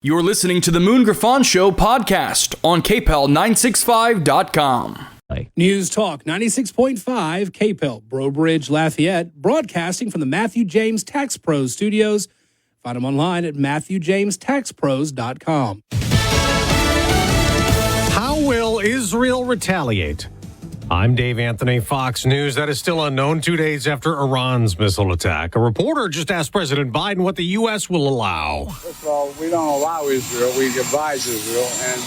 You're listening to the Moon Griffon Show podcast on KPEL965.com. News Talk 96.5 KPEL, Breaux Bridge, Lafayette, broadcasting from the Matthew James Tax Pros studios. Find them online at MatthewJamesTaxPros.com. How will Israel retaliate? I'm Dave Anthony, Fox News. That is still unknown 2 days after Iran's missile attack. A reporter just asked President Biden what the U.S. will allow. First of all, we don't allow Israel. We advise Israel, and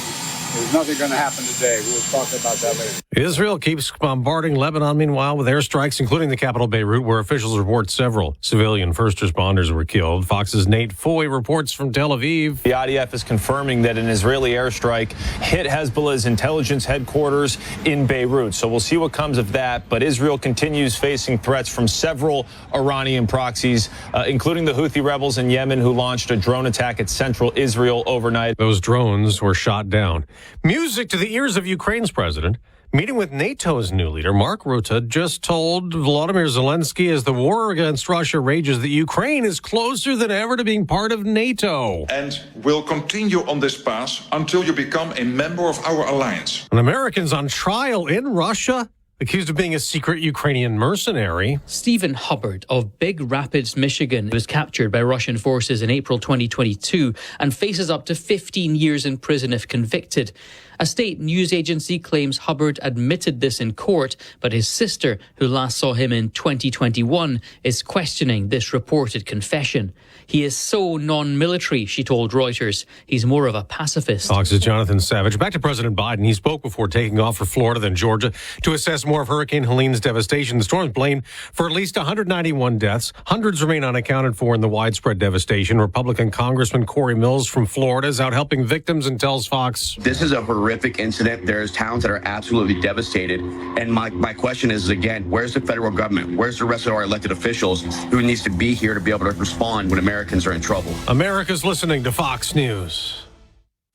there's nothing going to happen today. We'll talk about that later. Israel keeps bombarding Lebanon, meanwhile, with airstrikes, including the capital Beirut, where officials report several civilian first responders were killed. Fox's Nate Foy reports from Tel Aviv. The IDF is confirming that an Israeli airstrike hit Hezbollah's intelligence headquarters in Beirut. So we'll see what comes of that. But Israel continues facing threats from several Iranian proxies, including the Houthi rebels in Yemen, who launched a drone attack at central Israel overnight. Those drones were shot down. Music to the ears of Ukraine's president. Meeting with NATO's new leader, Mark Rutte, just told Volodymyr Zelensky as the war against Russia rages that Ukraine is closer than ever to being part of NATO. And will continue on this path until you become a member of our alliance. An American's on trial in Russia, accused of being a secret Ukrainian mercenary. Stephen Hubbard of Big Rapids, Michigan, was captured by Russian forces in April 2022 and faces up to 15 years in prison if convicted. A state news agency claims Hubbard admitted this in court, but his sister, who last saw him in 2021, is questioning this reported confession. He is so non-military, she told Reuters. He's more of a pacifist. Fox's Jonathan Savage. Back to President Biden. He spoke before taking off for Florida, then Georgia, to assess more of Hurricane Helene's devastation. The storm's blamed for at least 191 deaths. Hundreds remain unaccounted for in the widespread devastation. Republican Congressman Corey Mills from Florida is out helping victims and tells Fox, "This is a horrific incident. There's towns that are absolutely devastated. And my question is, again, where's the federal government? Where's the rest of our elected officials who needs to be here to be able to respond when Americans are in trouble?" America's listening to Fox News.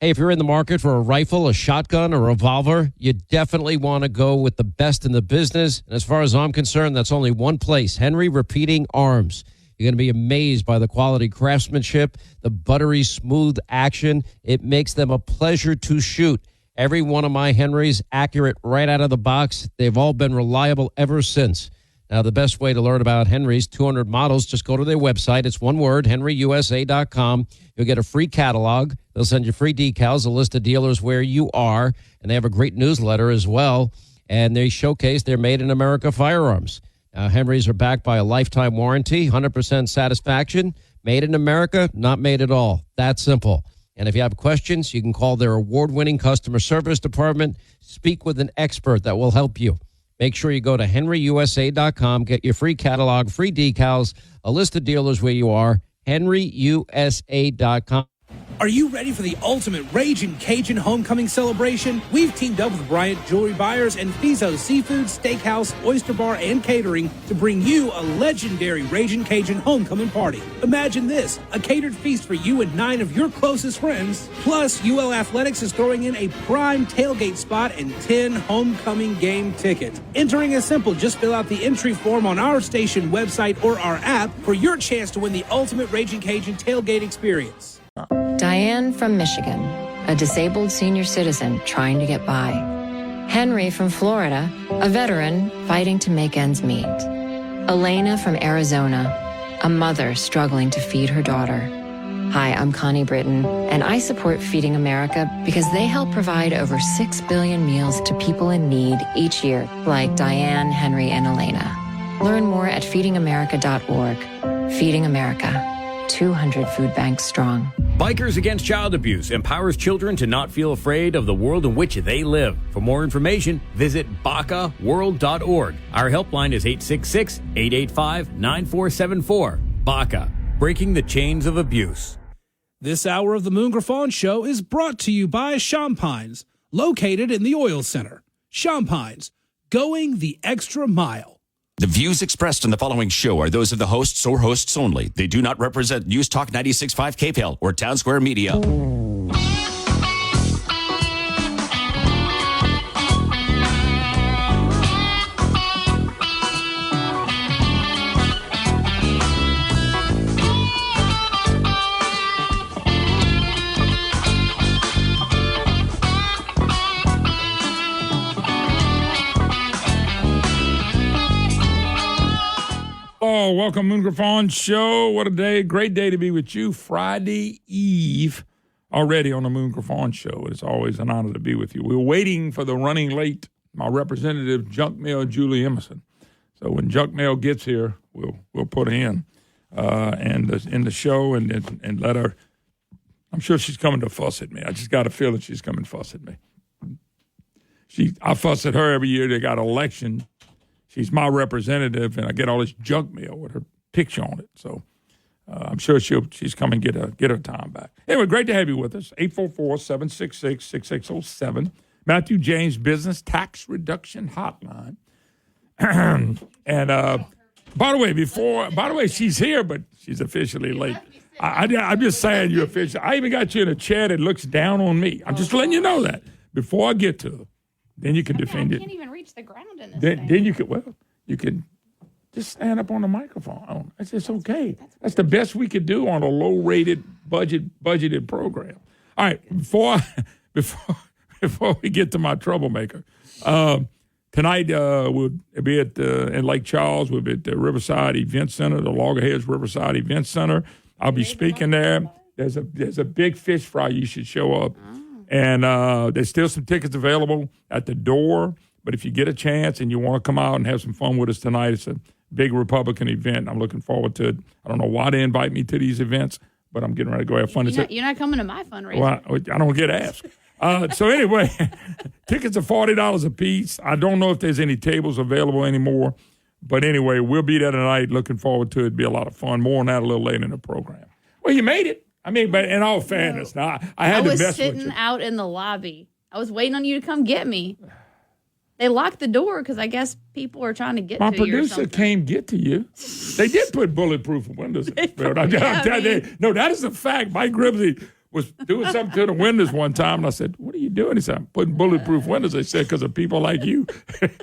Hey, if you're in the market for a rifle, a shotgun, or a revolver, you definitely want to go with the best in the business. And as far as I'm concerned, that's only one place, Henry Repeating Arms. You're going to be amazed by the quality craftsmanship, the buttery smooth action. It makes them a pleasure to shoot. Every one of my Henrys accurate right out of the box. They've all been reliable ever since. Now, the best way to learn about Henry's 200 models, just go to their website. It's one word, henryusa.com. You'll get a free catalog. They'll send you free decals, a list of dealers where you are, and they have a great newsletter as well. And they showcase their made-in-America firearms. Henrys are backed by a lifetime warranty, 100% satisfaction. Made in America, not made at all. That simple. And if you have questions, you can call their award-winning customer service department. Speak with an expert that will help you. Make sure you go to henryusa.com, get your free catalog, free decals, a list of dealers where you are, henryusa.com. Are you ready for the ultimate Ragin' Cajun homecoming celebration? We've teamed up with Bryant Jewelry Buyers and Fizo Seafood, Steakhouse, Oyster Bar, and Catering to bring you a legendary Ragin' Cajun homecoming party. Imagine this, a catered feast for you and 9 of your closest friends. Plus, UL Athletics is throwing in a prime tailgate spot and 10 homecoming game tickets. Entering is simple. Just fill out the entry form on our station website or our app for your chance to win the ultimate Ragin' Cajun tailgate experience. Diane from Michigan, a disabled senior citizen trying to get by. Henry from Florida, a veteran fighting to make ends meet. Elena from Arizona, a mother struggling to feed her daughter. Hi, I'm Connie Britton, and I support Feeding America because they help provide over 6 billion meals to people in need each year, like Diane, Henry, and Elena. Learn more at feedingamerica.org. Feeding America, 200 food banks strong. Bikers Against Child Abuse empowers children to not feel afraid of the world in which they live. For more information, visit BACAworld.org. Our helpline is 866-885-9474. BACA, breaking the chains of abuse. This hour of the Moon Griffon Show is brought to you by Champines, located in the Oil Center. Champines, going the extra mile. The views expressed in the following show are those of the hosts or hosts only. They do not represent News Talk 96.5 KPEL or Town Square Media. welcome Moon Griffon Show. What a day. Great day to be with you. Friday Eve already on the Moon Griffon Show. It's always an honor to be with you. We're waiting for the running late, my representative, Junk Mail Julie Emerson. So when Junk Mail gets here, we'll put her in the show and let her. I'm sure she's coming to fuss at me. I just got a feeling she's coming to fuss at me. I fuss at her every year. They got an election. She's my representative, and I get all this junk mail with her picture on it. So I'm sure she's coming to get her time back. Anyway, great to have you with us. 844-766-6607. Matthew James Business Tax Reduction Hotline. And by the way, she's here, but she's officially late. I'm just saying you're official. I even got you in a chair that looks down on me. I'm just letting you know that before I get to her. Then you can defend it. I can't even reach the ground in this Then you can just stand up on the microphone. It's just okay. That's the best we could do on a low-rated budgeted program. All right, before we get to my troublemaker, tonight we'll be in Lake Charles. We'll be at the Riverside Event Center, the Loggerheads Riverside Event Center. I'll be speaking there. There's a big fish fry. You should show up. And there's still some tickets available at the door. But if you get a chance and you want to come out and have some fun with us tonight, it's a big Republican event. I'm looking forward to it. I don't know why they invite me to these events, but I'm getting ready to go have fun. You're not coming to my fundraiser. Well, I don't get asked. So anyway, tickets are $40 a piece. I don't know if there's any tables available anymore. But anyway, we'll be there tonight. Looking forward to it. It'll be a lot of fun. More on that a little later in the program. Well, you made it. I mean, but in all fairness, now I had to mess with you. I was sitting out in the lobby. I was waiting on you to come get me. They locked the door because I guess people are trying to get to you. My producer came get to you. They did put bulletproof windows in this building. No, that is a fact. Mike Grimsey was doing something to the windows one time, and I said, "What are you doing?" He said, "I'm putting bulletproof windows." They said, "Because of people like you."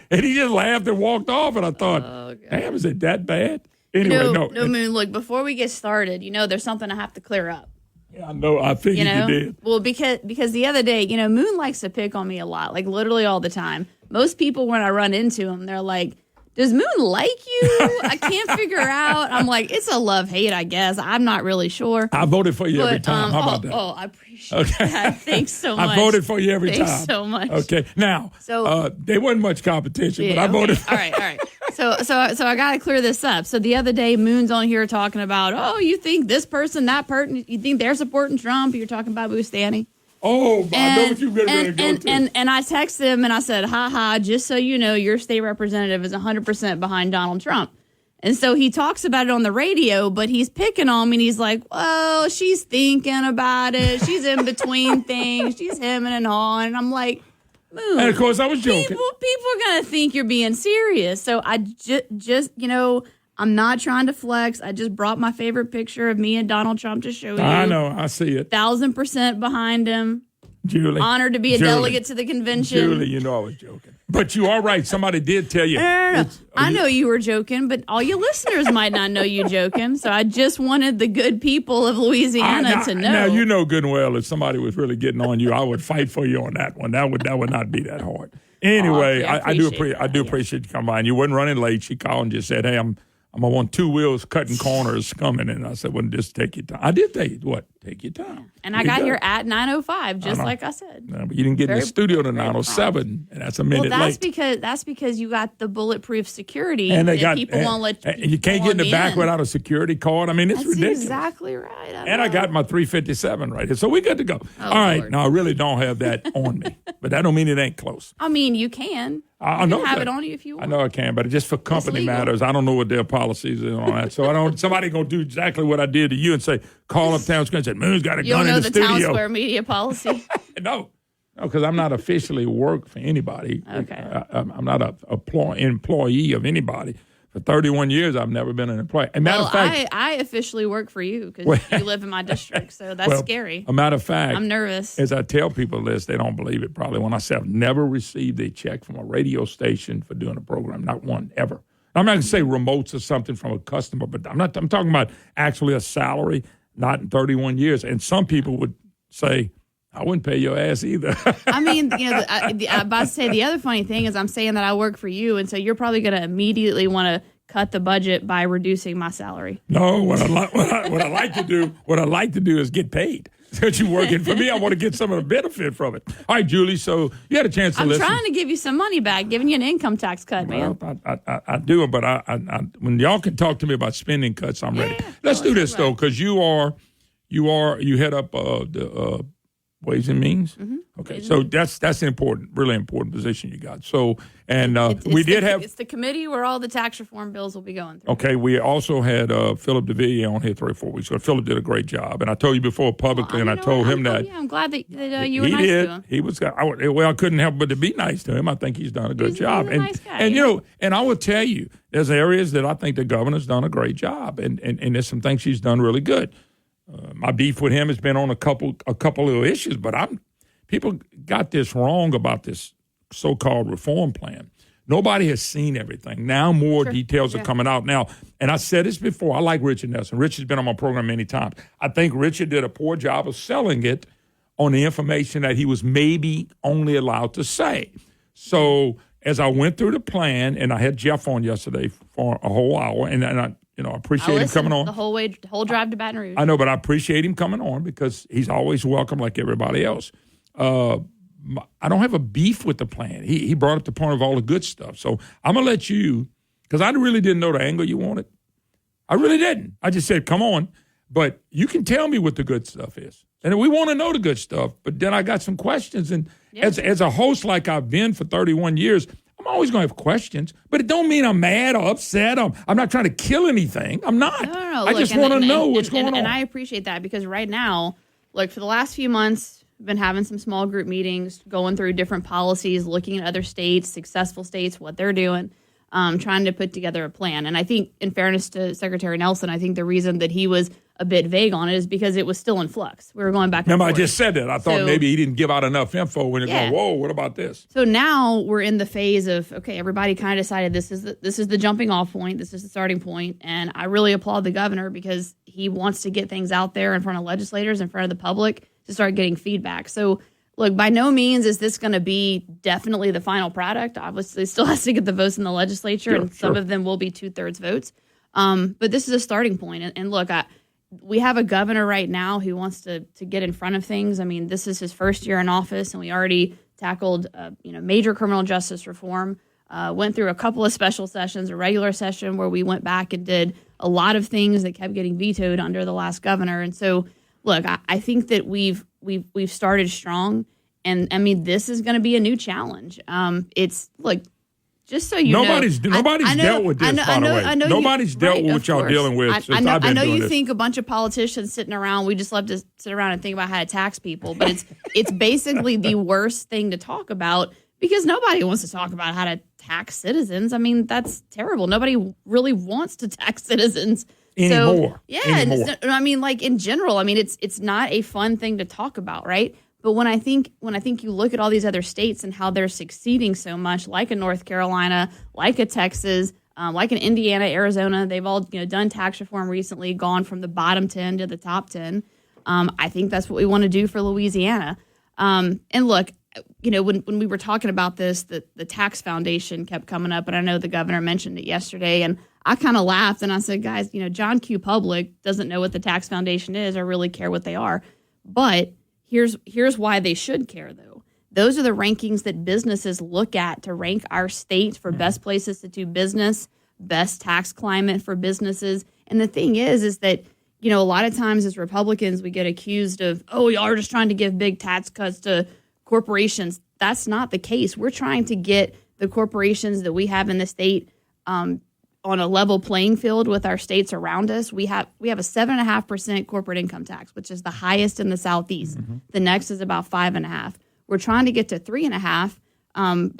And he just laughed and walked off, and I thought, damn, is it that bad? Anyway, no, Moon, look, before we get started, there's something I have to clear up. Yeah, I know. I figured you did. Well, because the other day, Moon likes to pick on me a lot, like literally all the time. Most people, when I run into him, they're like, does Moon like you? I can't figure out. I'm like, it's a love-hate, I guess. I'm not really sure. I voted for you every time. How about that? Oh, I appreciate that. Thanks so much. I voted for you every time. Thanks so much. Okay. Now, there wasn't much competition, but I voted for you. All right. So I got to clear this up. So the other day, Moon's on here talking about, you think this person, that person, you think they're supporting Trump? You're talking about Bustani. Oh, I know what you're going to go to. And I texted him and I said, just so you know, your state representative is 100% behind Donald Trump. And so he talks about it on the radio, but he's picking on me and he's like, well, she's thinking about it. She's in between things. She's hemming and hawing. And I'm like, Moon. And of course, I was joking. People are going to think you're being serious. So I just I'm not trying to flex. I just brought my favorite picture of me and Donald Trump to show you. I know. I see it. 1,000% behind him. Julie. Honored to be a delegate to the convention. Julie, I was joking. But you are right. Somebody did tell you. No. I know you were joking, but all your listeners might not know you joking. So I just wanted the good people of Louisiana to know. Now, you know good and well if somebody was really getting on you, I would fight for you on that one. That would not be that hard. Anyway, I do appreciate you coming by. And you wasn't running late. She called and just said, hey, I'm on two wheels cutting corners coming. And I said, well, just take your time. I did take your time. And I got here at 9:05, just like I said. No, but you didn't get in the studio to 9:07, and that's a minute late. That's because you got the bulletproof security, and people won't let you. And you can't get in the back without a security card. I mean, it's ridiculous. Exactly right. I got my 357 right here, so we're good to go. All right, Lord. now I really don't have that on me, but that don't mean it ain't close. I mean, you can. I know you can have it on you if you want. I know I can, but just for company matters, I don't know what their policies are on that. So I don't. Somebody gonna do exactly what I did to you and say, call up Town Square and say, Moon's got a gun in the studio. You don't know the Town Square media policy. No, because I'm not officially work for anybody. Okay. I'm not an employee of anybody. For 31 years, I've never been an employee. Matter of fact, I officially work for you because you live in my district, so that's scary. A matter of fact, I'm nervous. As I tell people this, they don't believe it probably when I say I've never received a check from a radio station for doing a program, not one ever. I'm not going to say remotes or something from a customer, but I'm talking about actually a salary, not in 31 years. And some people would say, I wouldn't pay your ass either. I mean, I'm about to say the other funny thing is I'm saying that I work for you, and so you're probably going to immediately want to cut the budget by reducing my salary. No, what I like to do is get paid. Since you're working for me, I want to get some of the benefit from it. All right, Julie, so you had a chance to listen. I'm trying to give you some money back, giving you an income tax cut, man. Well, I do, but I when y'all can talk to me about spending cuts, I'm ready. Let's do this, though, because you head up the Ways and Means. Mm-hmm. Okay, so that's an important, really important position you got. So, and it's the committee where all the tax reform bills will be going through. Okay, we also had Philip DeVilliers on here 3 or 4 weeks ago. Philip did a great job, and I told you before publicly, and I told him that. I'm glad that you were nice to him. He was. I couldn't help but to be nice to him. I think he's done a good job. He's a nice guy. And and I will tell you, there's areas that I think the governor's done a great job, and there's some things she's done really good. My beef with him has been on a couple of issues, but people got this wrong about this so-called reform plan. Nobody has seen everything. Now more details are coming out now. And I said this before, I like Richard Nelson. Richard's been on my program many times. I think Richard did a poor job of selling it on the information that he was maybe only allowed to say. So as I went through the plan, and I had Jeff on yesterday for a whole hour, and I appreciate him coming on. The whole drive to Baton Rouge. I know, but I appreciate him coming on because he's always welcome like everybody else. I don't have a beef with the plan. He brought up the point of all the good stuff. So I'm going to let you, because I really didn't know the angle you wanted. I really didn't. I just said, come on. But you can tell me what the good stuff is. And we want to know the good stuff. But then I got some questions. And as a host like I've been for 31 years, I'm always going to have questions. But it don't mean I'm mad or upset. I'm not trying to kill anything. I'm not. No. I just want to know what's going on. And I appreciate that because right now, look, for the last few months, we've been having some small group meetings, going through different policies, looking at other states, successful states, what they're doing, trying to put together a plan. And I think, in fairness to Secretary Nelson, I think the reason that he was a bit vague on it is because it was still in flux. We were going back and Remember, forth. I just said that. I thought maybe he didn't give out enough info when they're going, whoa, what about this? So now we're in the phase of, okay, everybody kind of decided this is the jumping off point. This is the starting point. And I really applaud the governor because he wants to get things out there in front of legislators, in front of the public to start getting feedback. So, look, by no means is this going to be definitely the final product. Obviously, it still has to get the votes in the legislature, and some of them will be 2/3 votes. But this is a starting point. And look, we have a governor right now who wants to get in front of things. I mean, this is his first year in office, and we already tackled major criminal justice reform. Went through a couple of special sessions, a regular session where we went back and did a lot of things that kept getting vetoed under the last governor. And so, look, I think that we've started strong, and I mean this is going to be a new challenge. It's just so you nobody's dealt with this. By the way, nobody's dealt with what y'all dealing with. I know you think a bunch of politicians sitting around. We just love to sit around and think about how to tax people, but it's basically the worst thing to talk about because nobody wants to talk about how to tax citizens. I mean that's terrible. Nobody really wants to tax citizens. Anymore. So, I mean, like in general, I mean, it's not a fun thing to talk about, right? But when I think you look at all these other states and how they're succeeding so much, like a North Carolina, like a Texas, like an Indiana, Arizona, they've all done tax reform recently, gone from the bottom 10 to the top 10. I think that's what we want to do for Louisiana. And look, when we were talking about this, the tax foundation kept coming up, and I know the governor mentioned it yesterday, and I kind of laughed and I said, guys, John Q. Public doesn't know what the tax foundation is or really care what they are. But here's why they should care, though. Those are the rankings that businesses look at to rank our state for best places to do business, best tax climate for businesses. And the thing is that, a lot of times as Republicans, we get accused of, y'all are just trying to give big tax cuts to corporations. That's not the case. We're trying to get the corporations that we have in the state on a level playing field with our states around us. We have a 7.5% corporate income tax, which is the highest in the Southeast. Mm-hmm. The next is about 5.5%. We're trying to get to 3.5%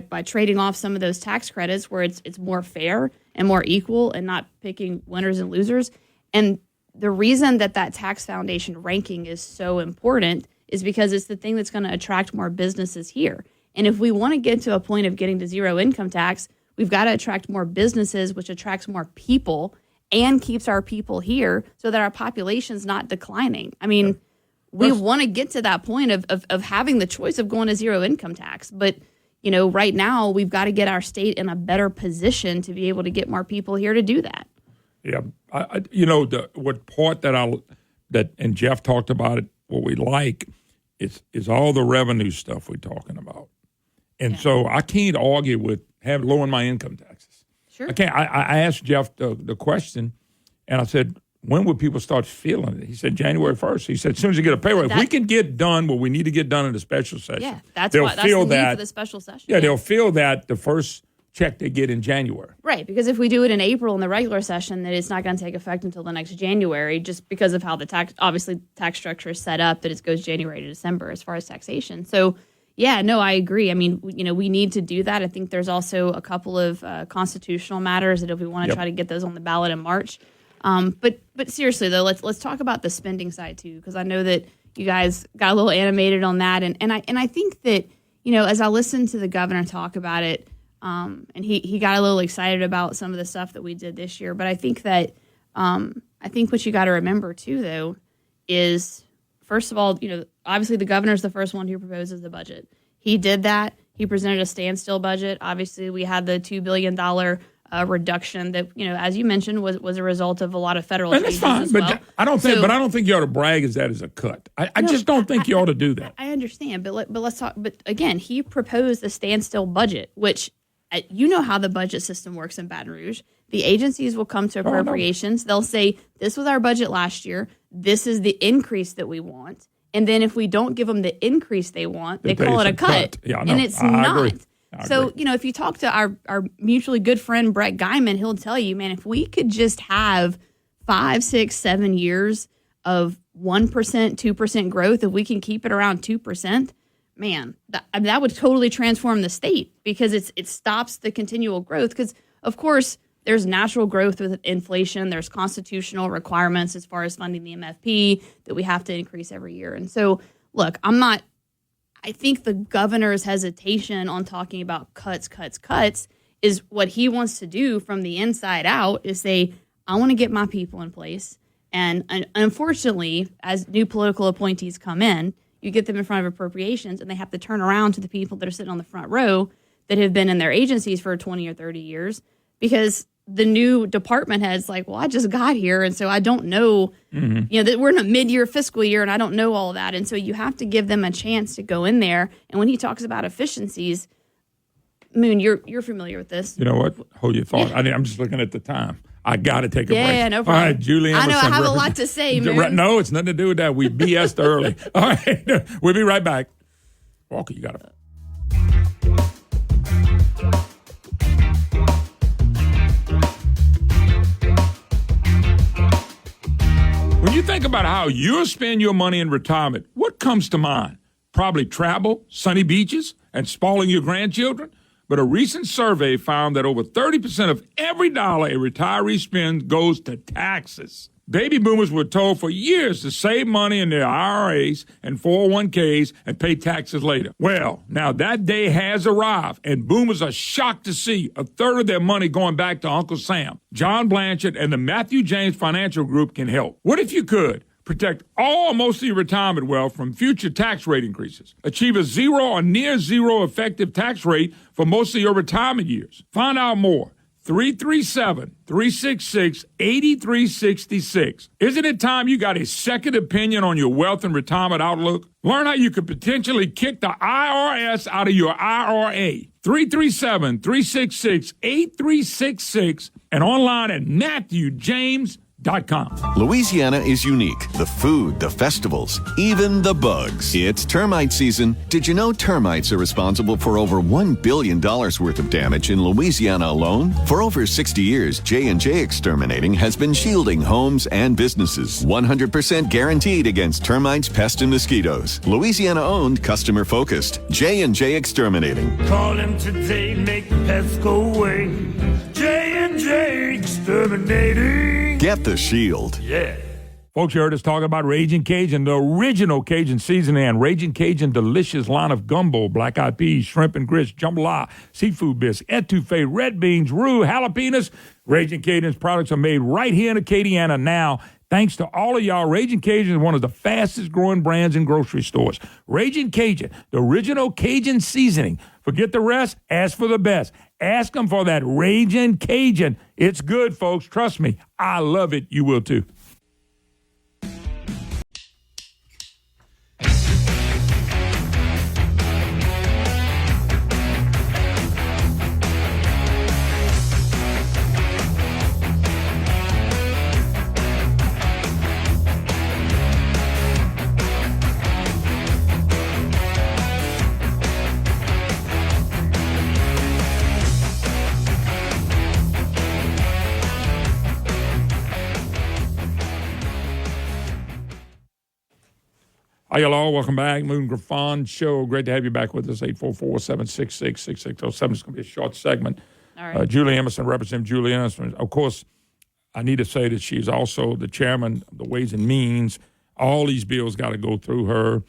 by trading off some of those tax credits where it's more fair and more equal and not picking winners and losers. And the reason that tax foundation ranking is so important is because it's the thing that's going to attract more businesses here. And if we want to get to a point of getting to zero income tax, we've got to attract more businesses, which attracts more people and keeps our people here so that our population's not declining. I mean, we want to get to that point of having the choice of going to zero income tax. But, right now we've got to get our state in a better position to be able to get more people here to do that. Yeah, what part that and Jeff talked about it. What we like is all the revenue stuff we're talking about, and so I can't argue with lowering my income taxes. Sure, I can't. I asked Jeff the question, and I said, when will people start feeling it? He said January 1st. He said as soon as you get a pay raise, if we can get done what we need to get done in the special session. Yeah, that's the need for the special session. Yeah, they'll feel that the first check they get in January. Right, because if we do it in April in the regular session, then it's not going to take effect until the next January, just because of how the tax structure is set up, that it goes January to December as far as taxation. So, yeah, no, I agree. I mean, we need to do that. I think there's also a couple of constitutional matters that if we want to try to get those on the ballot in March. But seriously though, let's talk about the spending side too, because I know that you guys got a little animated on that, and I think that as I listened to the governor talk about it. And he got a little excited about some of the stuff that we did this year. But I think that what you got to remember too, though, is first of all, obviously the governor's the first one who proposes the budget. He did that. He presented a standstill budget. Obviously, we had the $2 billion reduction that as you mentioned was a result of a lot of federal changes. That's fine, but I don't think you ought to brag as that as a cut. I just don't think you ought to do that. I understand, but let's talk. But again, he proposed a standstill budget, which. How the budget system works in Baton Rouge. The agencies will come to appropriations. They'll say, this was our budget last year. This is the increase that we want. And then if we don't give them the increase they want, they call it a cut. Yeah, and it's not. Agree. So, if you talk to our mutually good friend, Brett Guyman, he'll tell you, man, if we could just have 5, 6, 7 years of 1%, 2% growth, if we can keep it around 2%, man, that would totally transform the state because it stops the continual growth. Because, of course, there's natural growth with inflation. There's constitutional requirements as far as funding the MFP that we have to increase every year. And so, look, I think the governor's hesitation on talking about cuts is what he wants to do from the inside out is say, I want to get my people in place. And unfortunately, as new political appointees come in, you get them in front of appropriations, and they have to turn around to the people that are sitting on the front row that have been in their agencies for 20 or 30 years because the new department head's like, well, I just got here, and so I don't know, that we're in a mid-year fiscal year, and I don't know all that. And so you have to give them a chance to go in there. And when he talks about efficiencies, Moon, you're familiar with this. You know what? Hold your thought. Yeah. I'm just looking at the time. I got to take a break. Yeah, no problem. All right, Julie I Emerson. know, I have a lot to say, man. No, it's nothing to do with that. We BS'd early. All right, we'll be right back. Walker, you got to. When you think about how you'll spend your money in retirement, what comes to mind? Probably travel, sunny beaches, and spoiling your grandchildren? But a recent survey found that over 30% of every dollar a retiree spends goes to taxes. Baby boomers were told for years to save money in their IRAs and 401ks and pay taxes later. Well, now that day has arrived, and boomers are shocked to see a third of their money going back to Uncle Sam. John Blanchard and the Matthew James Financial Group can help. What if you could? Protect all or most of your retirement wealth from future tax rate increases. Achieve a zero or near zero effective tax rate for most of your retirement years. Find out more. 337-366-8366. Isn't it time you got a second opinion on your wealth and retirement outlook? Learn how you could potentially kick the IRS out of your IRA. 337-366-8366 and online at MatthewJames.com. Louisiana is unique. The food, the festivals, even the bugs. It's termite season. Did you know termites are responsible for over $1 billion worth of damage in Louisiana alone? For over 60 years, J&J Exterminating has been shielding homes and businesses. 100% guaranteed against termites, pests, and mosquitoes. Louisiana-owned, customer-focused. J&J Exterminating. Call him today, make the pests go away. J&J Exterminating. Get the shield. Yeah. Folks, you heard us talking about Raging Cajun, the original Cajun seasoning and Raging Cajun delicious line of gumbo, black-eyed peas, shrimp and grits, jambalaya, seafood bisque, etouffee, red beans, roux, jalapenos. Raging Cajun's products are made right here in Acadiana now, Thanks to all of y'all, Raging Cajun is one of the fastest growing brands in grocery stores. Raging Cajun, the original Cajun seasoning. Forget the rest, ask for the best. Ask them for that Raging Cajun. It's good, folks. Trust me. I love it. You will too. Hi, y'all. Welcome back. Moon Griffon Show. Great to have you back with us. 844-766-6607. It's going to be a short segment. All right. Julie Emerson, Representative Julie Emerson. Of course, I need to say that she's also the chairman of the Ways and Means. All these bills got to go through her.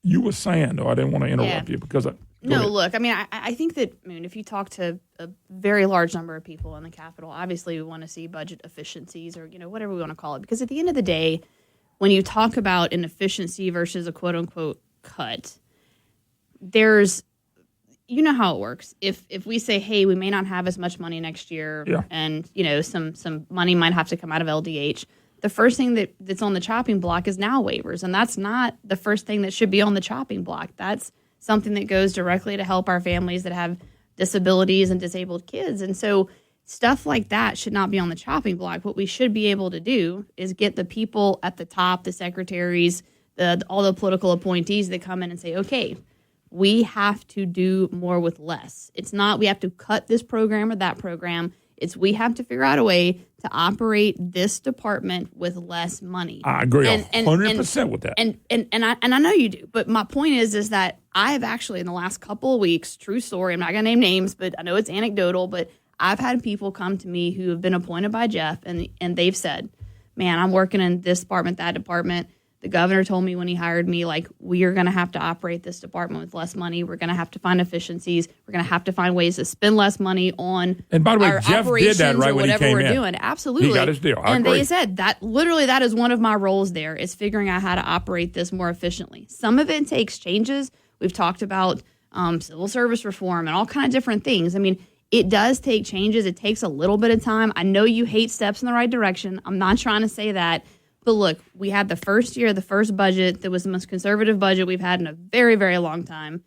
You were saying, though, I didn't want to interrupt you because look, I mean, I think that, if you talk to a very large number of people in the Capitol, obviously we want to see budget efficiencies or, whatever we want to call it. Because at the end of the day, when you talk about an efficiency versus a quote-unquote cut, there's, how it works. If we say, hey, we may not have as much money next year and, some money might have to come out of LDH, the first thing that's on the chopping block is now waivers. And that's not the first thing that should be on the chopping block. That's something that goes directly to help our families that have disabilities and disabled kids. And so stuff like that should not be on the chopping block. What we should be able to do is get the people at the top, the secretaries, all the political appointees that come in and say, okay, we have to do more with less. It's not we have to cut this program or that program. It's we have to figure out a way to operate this department with less money. I agree 100% with that. And I know you do. But my point is that I've actually in the last couple of weeks, true story, I'm not going to name names, but I know it's anecdotal, but I've had people come to me who have been appointed by Jeff, and they've said, man, I'm working in this department, that department. The governor told me when he hired me, we are going to have to operate this department with less money. We're going to have to find efficiencies. We're going to have to find ways to spend less money on and by the way, our Jeff operations did that right or when he whatever came we're in. doing. Absolutely. He got his deal. I and agree. they said that is one of my roles there is figuring out how to operate this more efficiently. Some of it takes changes. We've talked about civil service reform and all kinds of different things. I mean, it does take changes. It takes a little bit of time. I know you hate steps in the right direction. I'm not trying to say that. But look, we had the first year, the first budget that was the most conservative budget we've had in a very, very long time.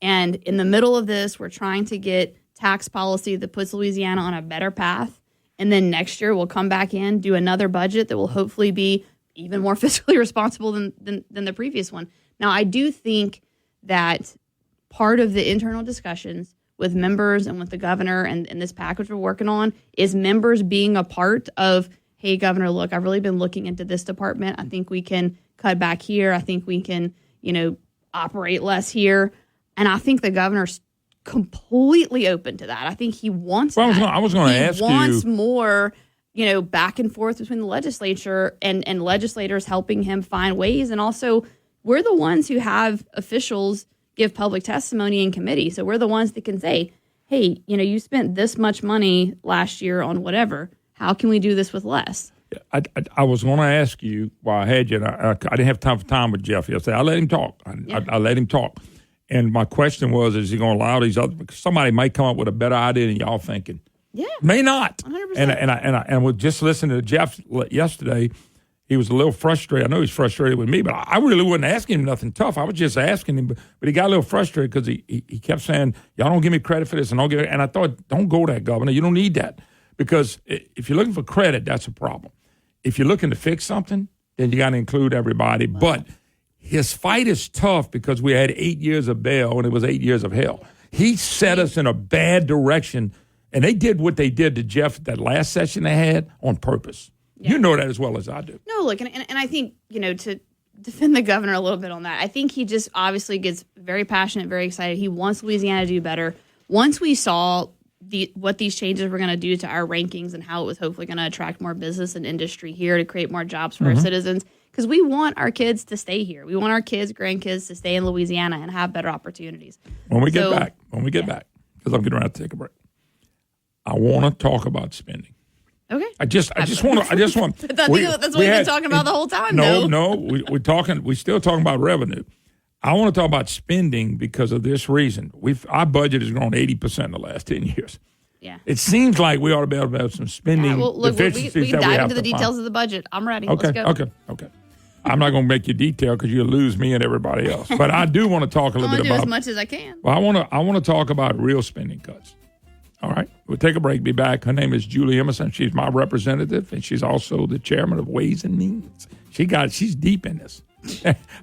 And in the middle of this, we're trying to get tax policy that puts Louisiana on a better path. And then next year, we'll come back in, do another budget that will hopefully be even more fiscally responsible than the previous one. Now, I do think that part of the internal discussions with members and with the governor and this package we're working on is members being a part of, hey, Governor, look, I've really been looking into this department. I think we can cut back here. I think we can, operate less here. And I think the governor's completely open to that. I think he wants that. I was going to ask you. He wants more, back and forth between the legislature and legislators helping him find ways. And also, we're the ones who have officials give public testimony in committee. So we're the ones that can say, hey, you spent this much money last year on whatever. How can we do this with less? I was going to ask you while I had you, and I didn't have time with Jeff yesterday. I let him talk. I let him talk. And my question was, is he going to allow these other, because somebody might come up with a better idea than y'all thinking. Yeah. May not. 100%. And with just listening to Jeff yesterday, he was a little frustrated. I know he's frustrated with me, but I really wasn't asking him nothing tough. I was just asking him, but he got a little frustrated because he kept saying, y'all don't give me credit for this. And I thought, don't go there, Governor. You don't need that. Because if you're looking for credit, that's a problem. If you're looking to fix something, then you got to include everybody. Wow. But his fight is tough because we had 8 years of bail and it was 8 years of hell. He set us in a bad direction, and they did what they did to Jeff that last session they had on purpose. Yeah. You know that as well as I do. No, look, and I think, to defend the governor a little bit on that, I think he just obviously gets very passionate, very excited. He wants Louisiana to do better. Once we saw what these changes were going to do to our rankings and how it was hopefully going to attract more business and industry here to create more jobs for our citizens, because we want our kids to stay here. We want our kids, grandkids to stay in Louisiana and have better opportunities. When we get back, because I'm getting ready to take a break, I want to talk about spending. Okay. I just want. That's what we've been talking about the whole time. No, we're still talking about revenue. I want to talk about spending because of this reason. Our budget has grown 80% in the last 10 years. Yeah. It seems like we ought to be able to have some spending deficiencies we can that we dive have into the to details find. of the budget. I'm ready. Okay. Let's go. Okay. I'm not going to make you detail because you'll lose me and everybody else. But I do want to talk a little bit do about as much as I can. Well, I want to talk about real spending cuts. All right. We'll take a break. Be back. Her name is Julie Emerson. She's my representative, and she's also the chairman of Ways and Means. She's deep in this.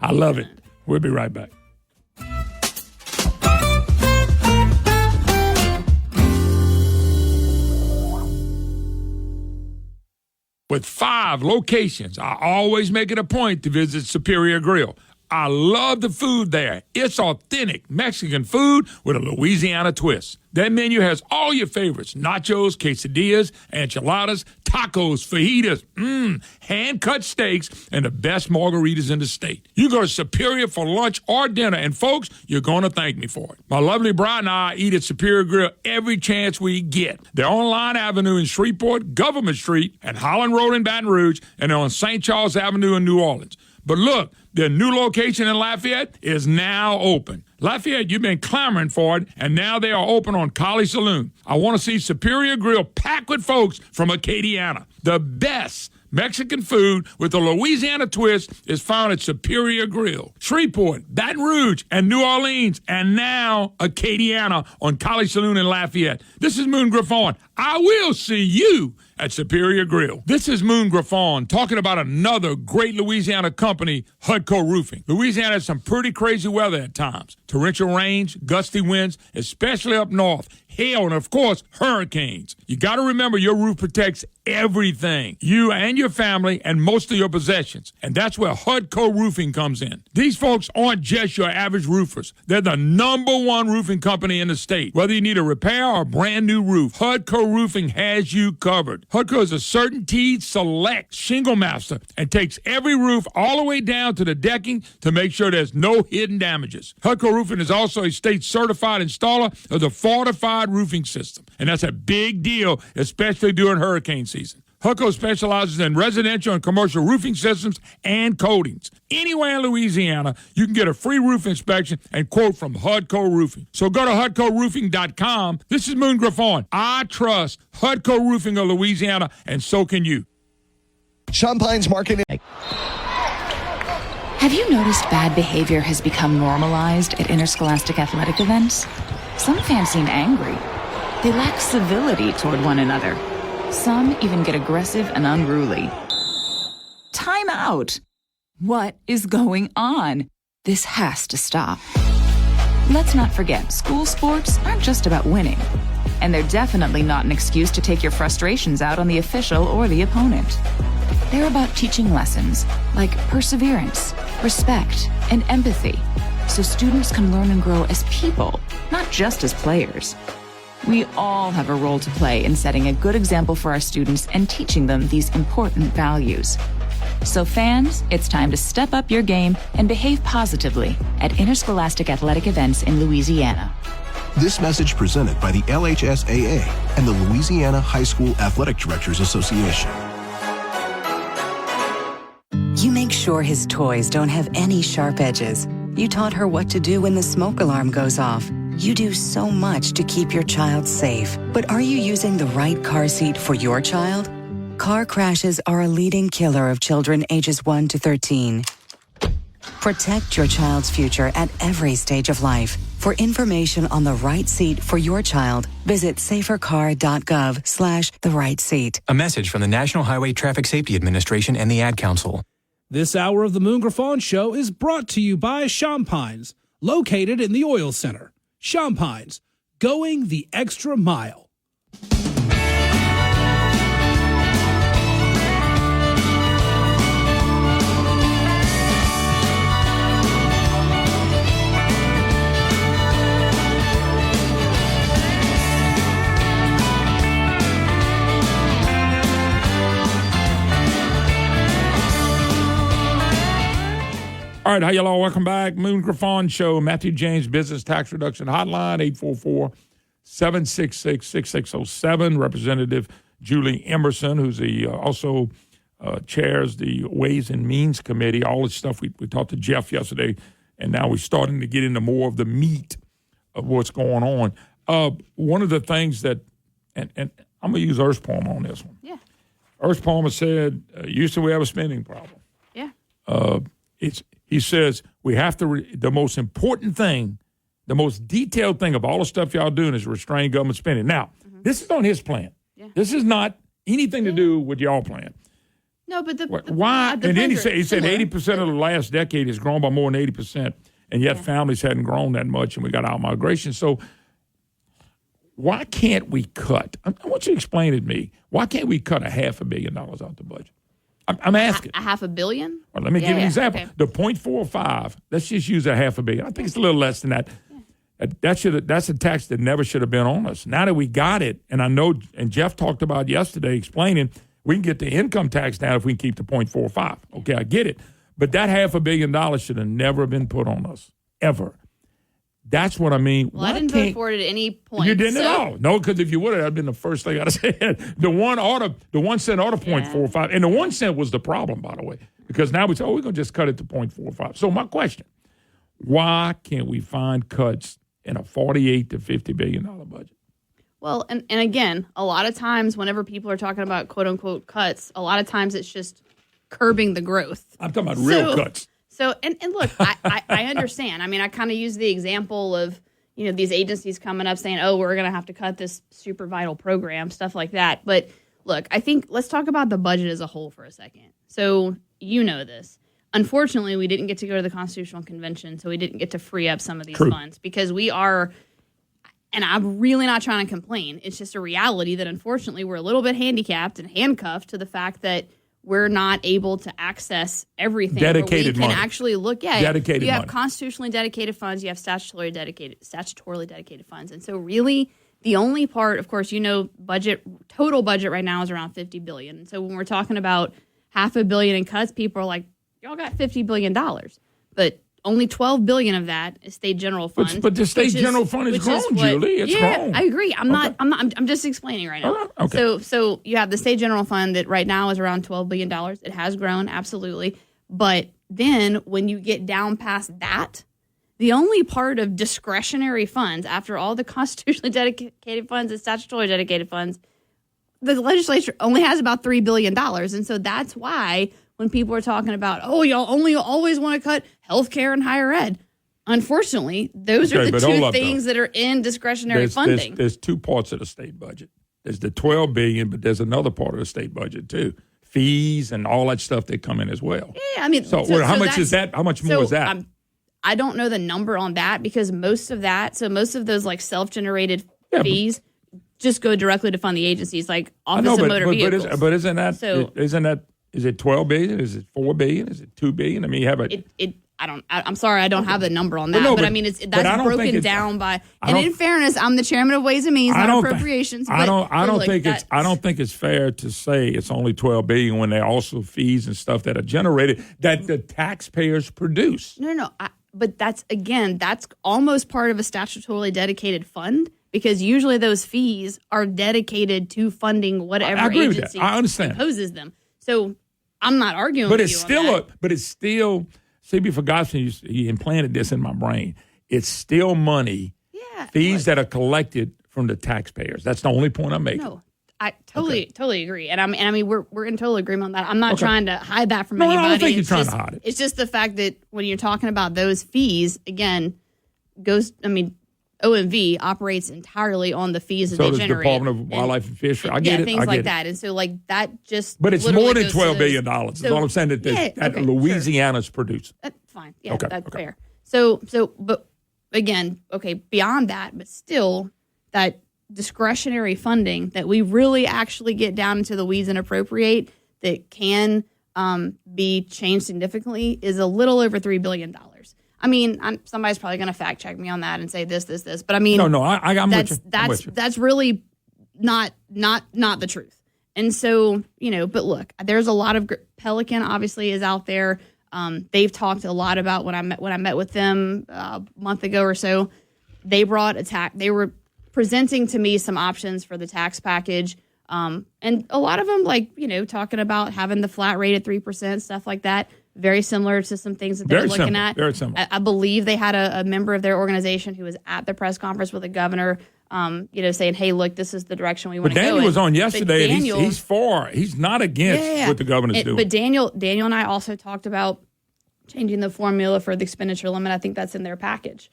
I love it. We'll be right back. With 5 locations, I always make it a point to visit Superior Grill. I love the food there. It's authentic Mexican food with a Louisiana twist. Their menu has all your favorites: nachos, quesadillas, enchiladas, tacos, fajitas, hand-cut steaks, and the best margaritas in the state. You go to Superior for lunch or dinner, and folks, you're going to thank me for it. My lovely bride and I eat at Superior Grill every chance we get. They're on Line Avenue in Shreveport, Government Street, and Holland Road in Baton Rouge, and they're on St. Charles Avenue in New Orleans. But look, their new location in Lafayette is now open. Lafayette, you've been clamoring for it, and now they are open on College Saloon. I want to see Superior Grill packed with folks from Acadiana. The best Mexican food with a Louisiana twist is found at Superior Grill. Shreveport, Baton Rouge, and New Orleans, and now Acadiana on College Saloon in Lafayette. This is Moon Griffon. I will see you at Superior Grill. This is Moon Griffon talking about another great Louisiana company, Hudco Roofing. Louisiana has some pretty crazy weather at times. Torrential rains, gusty winds, especially up north. Hail, and of course, hurricanes. You got to remember your roof protects everything, you and your family and most of your possessions. And that's where Hudco Roofing comes in. These folks aren't just your average roofers. They're the #1 roofing company in the state. Whether you need a repair or a brand new roof, Hudco Roofing has you covered. Hudco is a CertainTeed Select shingle master and takes every roof all the way down to the decking to make sure there's no hidden damages. Hudco Roofing is also a state certified installer of the Fortified Roofing System, and that's a big deal, especially during hurricane season. Hudco specializes in residential and commercial roofing systems and coatings. Anywhere in Louisiana, you can get a free roof inspection and quote from Hudco Roofing. So go to HudcoRoofing.com. This is Moon Griffon. I trust Hudco Roofing of Louisiana, and so can you. Champagne's marketing. Have you noticed bad behavior has become normalized at interscholastic athletic events? Some fans seem angry. They lack civility toward one another. Some even get aggressive and unruly. Time out! What is going on? This has to stop. Let's not forget, school sports aren't just about winning. And they're definitely not an excuse to take your frustrations out on the official or the opponent. They're about teaching lessons like perseverance, respect, and empathy, so students can learn and grow as people, not just as players. We all have a role to play in setting a good example for our students and teaching them these important values. So fans, it's time to step up your game and behave positively at interscholastic athletic events in Louisiana. This message presented by the LHSAA and the Louisiana High School Athletic Directors Association. You make sure his toys don't have any sharp edges. You taught her what to do when the smoke alarm goes off. You do so much to keep your child safe. But are you using the right car seat for your child? Car crashes are a leading killer of children ages 1 to 13. Protect your child's future at every stage of life. For information on the right seat for your child, visit safercar.gov/the-right-seat. A message from the National Highway Traffic Safety Administration and the Ad Council. This hour of the Moon Griffon Show is brought to you by Champagne's, located in the Oil Center. Champagne's, going the extra mile. All right, how y'all all? Welcome back. Moon Griffon Show, Matthew James Business Tax Reduction Hotline, 844-766-6607. Representative Julie Emerson, who's also chairs the Ways and Means Committee. All this stuff we talked to Jeff yesterday, and now we're starting to get into more of the meat of what's going on. One of the things that, and I'm going to use Ernst Palmer on this one. Yeah. Ernst Palmer said, Houston, we have a spending problem. Yeah. He says we have to, the most important thing, the most detailed thing of all the stuff y'all doing is restrain government spending. Now, this is on his plan. Yeah. This is not anything to do with y'all plan. No, but why? And then he said 80% of the last decade has grown by more than 80%, and yet families hadn't grown that much, and we got out migration. So why can't we cut? I want you to explain it to me. Why can't we cut $500 million out the budget? I'm asking. $500 million? Well, let me give you an example. Okay. The 0.45, let's just use $500 million. I think it's a little less than that. That's a tax that never should have been on us. Now that we got it, and I know, and Jeff talked about yesterday explaining, we can get the income tax down if we can keep the 0.45. Okay, I get it. But that $500 million should have never been put on us, ever. That's what I mean. Well, I didn't vote for it at any point. You didn't at all. No, because if you would have, that would have been the first thing I'd have said. The 1 cent ought to 0.45. And the 1 cent was the problem, by the way, because now we say, we're going to just cut it to 0.45. So my question, why can't we find cuts in a $48 to $50 billion budget? Well, and again, a lot of times whenever people are talking about quote-unquote cuts, a lot of times it's just curbing the growth. I'm talking about real cuts. So, and look, I understand. I mean, I kind of use the example of, these agencies coming up saying, we're going to have to cut this super vital program, stuff like that. But look, I think let's talk about the budget as a whole for a second. So, this. Unfortunately, we didn't get to go to the Constitutional Convention, so we didn't get to free up some of these funds because we are, and I'm really not trying to complain. It's just a reality that unfortunately we're a little bit handicapped and handcuffed to the fact that we're not able to access everything. Dedicated we can money. Actually look at dedicated you have money. Constitutionally dedicated funds, you have statutorily dedicated funds. And so really the only part, of course, total budget right now is around $50 billion. And so when we're talking about $500 million in cuts, people are like, y'all got $50 billion. But only $12 billion of that is state general fund. But the state general fund is grown, Julie. It's grown. I agree. I'm just explaining right now. Okay. So you have the state general fund that right now is around $12 billion. It has grown, absolutely. But then when you get down past that, the only part of discretionary funds, after all the constitutionally dedicated funds and statutorily dedicated funds, the legislature only has about $3 billion. And so that's why when people are talking about, y'all only always want to cut healthcare and higher ed. Unfortunately, those are the two things that are in discretionary funding. There's two parts of the state budget. There's the $12 billion, but there's another part of the state budget too. Fees and all that stuff that come in as well. Yeah, I mean, so how much is that? How much more is that? I don't know the number on that because most of those like self-generated fees just go directly to fund the agencies like Office of Motor Vehicles. But isn't that is it $12 billion? Is it $4 billion? Is it $2 billion? I mean, you have I'm sorry, I don't have the number on that. But I mean, that's broken down by. And in fairness, I'm the chairman of Ways and Means, not Appropriations. I don't think it's fair to say it's only $12 billion when there are also fees and stuff that are generated that the taxpayers produce. No. But that's almost part of a statutorily dedicated fund. Because usually those fees are dedicated to funding whatever agency imposes them. So I'm not arguing with you on that. But it's still, before Godson, he implanted this in my brain. It's still money, fees that are collected from the taxpayers. That's the only point I'm making. No, I totally agree. And I mean, we're in total agreement on that. I'm not trying to hide that from anybody. I don't think you're trying to hide it. It's just the fact that when you're talking about those fees, again, OMV operates entirely on the fees that they generate. So does the Department of Wildlife and Fisheries. I get it. Things like that. And so that just. But it's more than $12 billion. That's all I'm saying that Louisiana's producing. That's fine. Yeah, that's fair. But again, beyond that, but still that discretionary funding that we really actually get down into the weeds and appropriate that can be changed significantly is a little over $3 billion. I mean, somebody's probably going to fact check me on that and say this, but I mean, I'm with you. That's really not the truth. And so, but look, there's a lot of Pelican obviously is out there. They've talked a lot about when I met with them a month ago or so. They were presenting to me some options for the tax package. And a lot of them, like, talking about having the flat rate at 3%, stuff like that. Very similar to some things that they're looking at. Very similar. I believe they had a member of their organization who was at the press conference with the governor, saying, hey, look, this is the direction we want to go. But Daniel was on yesterday, Daniel, and he's for. He's not against what the governor's doing. But Daniel and I also talked about changing the formula for the expenditure limit. I think that's in their package.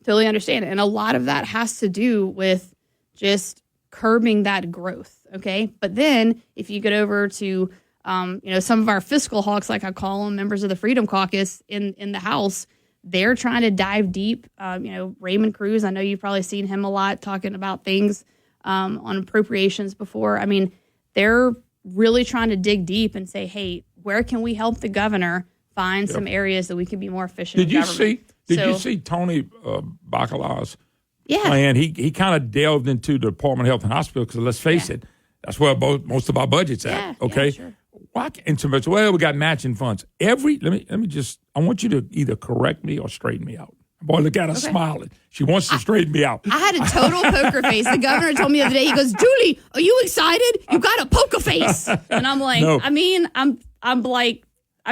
Totally understand it. And a lot of that has to do with just curbing that growth, okay? But then if you get over to some of our fiscal hawks, like I call them, members of the Freedom Caucus in the House, they're trying to dive deep. Raymond Cruz, I know you've probably seen him a lot talking about things on appropriations before. I mean, they're really trying to dig deep and say, hey, where can we help the governor find some areas that we can be more efficient in government? Did you see Tony Bacala's plan? He kind of delved into the Department of Health and Hospital because, let's face it, that's where most of our budget's at, okay? Yeah, sure. Why can't so much? Well, we got matching funds. I want you to either correct me or straighten me out. Boy, look at her smiling. She wants to straighten me out. I had a total poker face. The governor told me the other day, he goes, Julie, are you excited? You got a poker face. And I'm like, No. I mean, I'm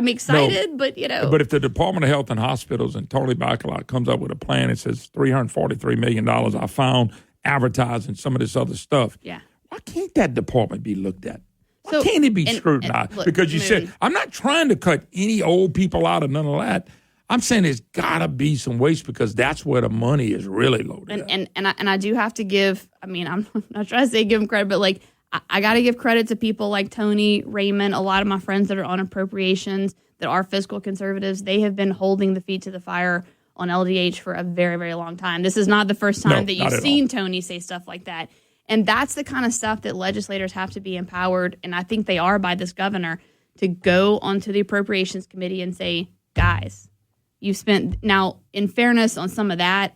excited, but But if the Department of Health and Hospitals and Tony Bacala comes up with a plan that says $343 million, I found advertising some of this other stuff. Yeah. Why can't that department be looked at? Why can't it be scrutinized? look, Because you Moon. said, I'm not trying to cut any old people out of none of that. I'm saying there's got to be some waste because that's where the money is really loaded. And I do have to give, I mean, I'm not trying to say give them credit, but like, I got to give credit to people like Tony, Raymond, a lot of my friends that are on appropriations, that are fiscal conservatives. They have been holding the feet to the fire on LDH for a very, very long time. This is not the first time that you've seen Tony say stuff like that. And that's the kind of stuff that legislators have to be empowered, and I think they are by this governor, to go onto the Appropriations Committee and say, guys, you've spent, now, in fairness on some of that,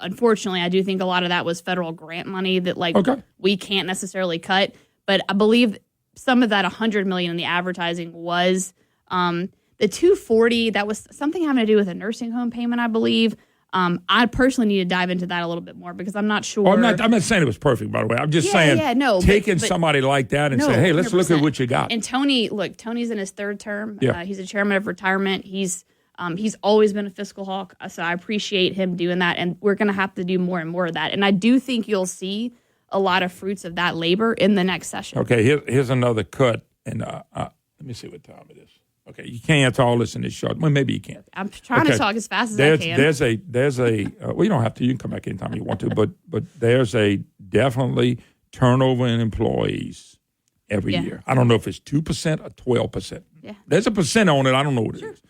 unfortunately, I do think a lot of that was federal grant money that we can't necessarily cut. But I believe some of that $100 million in the advertising was the $240. That was something having to do with a nursing home payment, I believe. I personally need to dive into that a little bit more because I'm not sure. Well, I'm not saying it was perfect, by the way. I'm just saying taking somebody like that and say, hey, let's 100%. Look at what you got. And Tony's in his third term. Yeah. He's a chairman of retirement. He's always been a fiscal hawk, so I appreciate him doing that, and we're going to have to do more and more of that. And I do think you'll see a lot of fruits of that labor in the next session. Okay, here's another cut, and let me see what time it is. Okay, you can't answer all this in this short. Well, maybe you can. I'm trying to talk as fast as I can. There's a well, you don't have to. You can come back anytime you want to, but there's a definitely turnover in employees every year. I don't know if it's 2% or 12%. Yeah, there's a percent on it. I don't know what it is.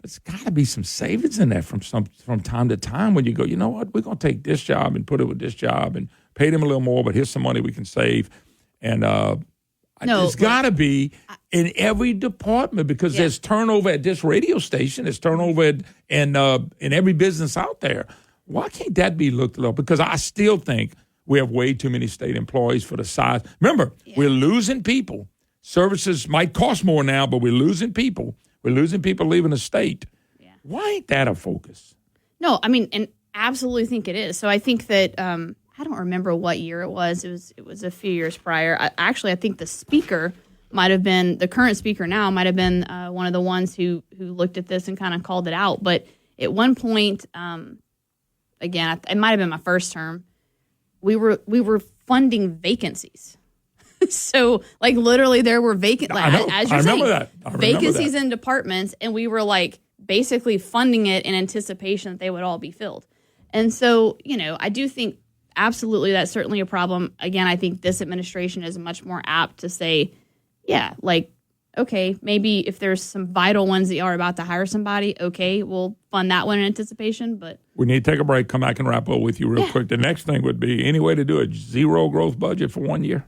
It's got to be some savings in there from time to time when you go, you know what, we're going to take this job and put it with this job and pay them a little more, but here's some money we can save. And it's got to be in every department because there's turnover at this radio station. There's turnover in every business out there. Why can't that be looked at? Because I still think we have way too many state employees for the size. Remember, we're losing people. Services might cost more now, but we're losing people. We're losing people leaving the state. Yeah. Why ain't that a focus? No, I mean, and absolutely think it is. So I think that I don't remember what year it was. It was a few years prior. I think the speaker might have been, the current speaker now might have been one of the ones who looked at this and kind of called it out. But at one point, again, it might have been my first term, we were funding vacancies. So, like, literally there were vacancies. As you're saying, vacancies in departments, and we were, like, basically funding it in anticipation that they would all be filled. And so, I do think absolutely that's certainly a problem. Again, I think this administration is much more apt to say, okay, maybe if there's some vital ones that you are about to hire somebody, okay, we'll fund that one in anticipation. But we need to take a break, come back and wrap up with you real quick. The next thing would be any way to do a zero growth budget for 1 year?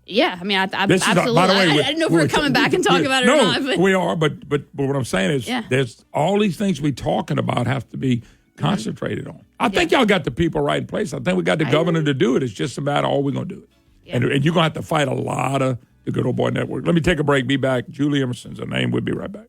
Yeah, I mean, I absolutely. By the way, I didn't know if we were coming back and talking about it or not. But. We are, but what I'm saying is there's all these things we're talking about have to be concentrated on. I think y'all got the people right in place. I think we got the governor to do it. It's just about all we're going to do it. Yeah. And you're going to have to fight a lot of the Good Old Boy Network. Let me take a break, be back. Julie Emerson's her name. We'll be right back.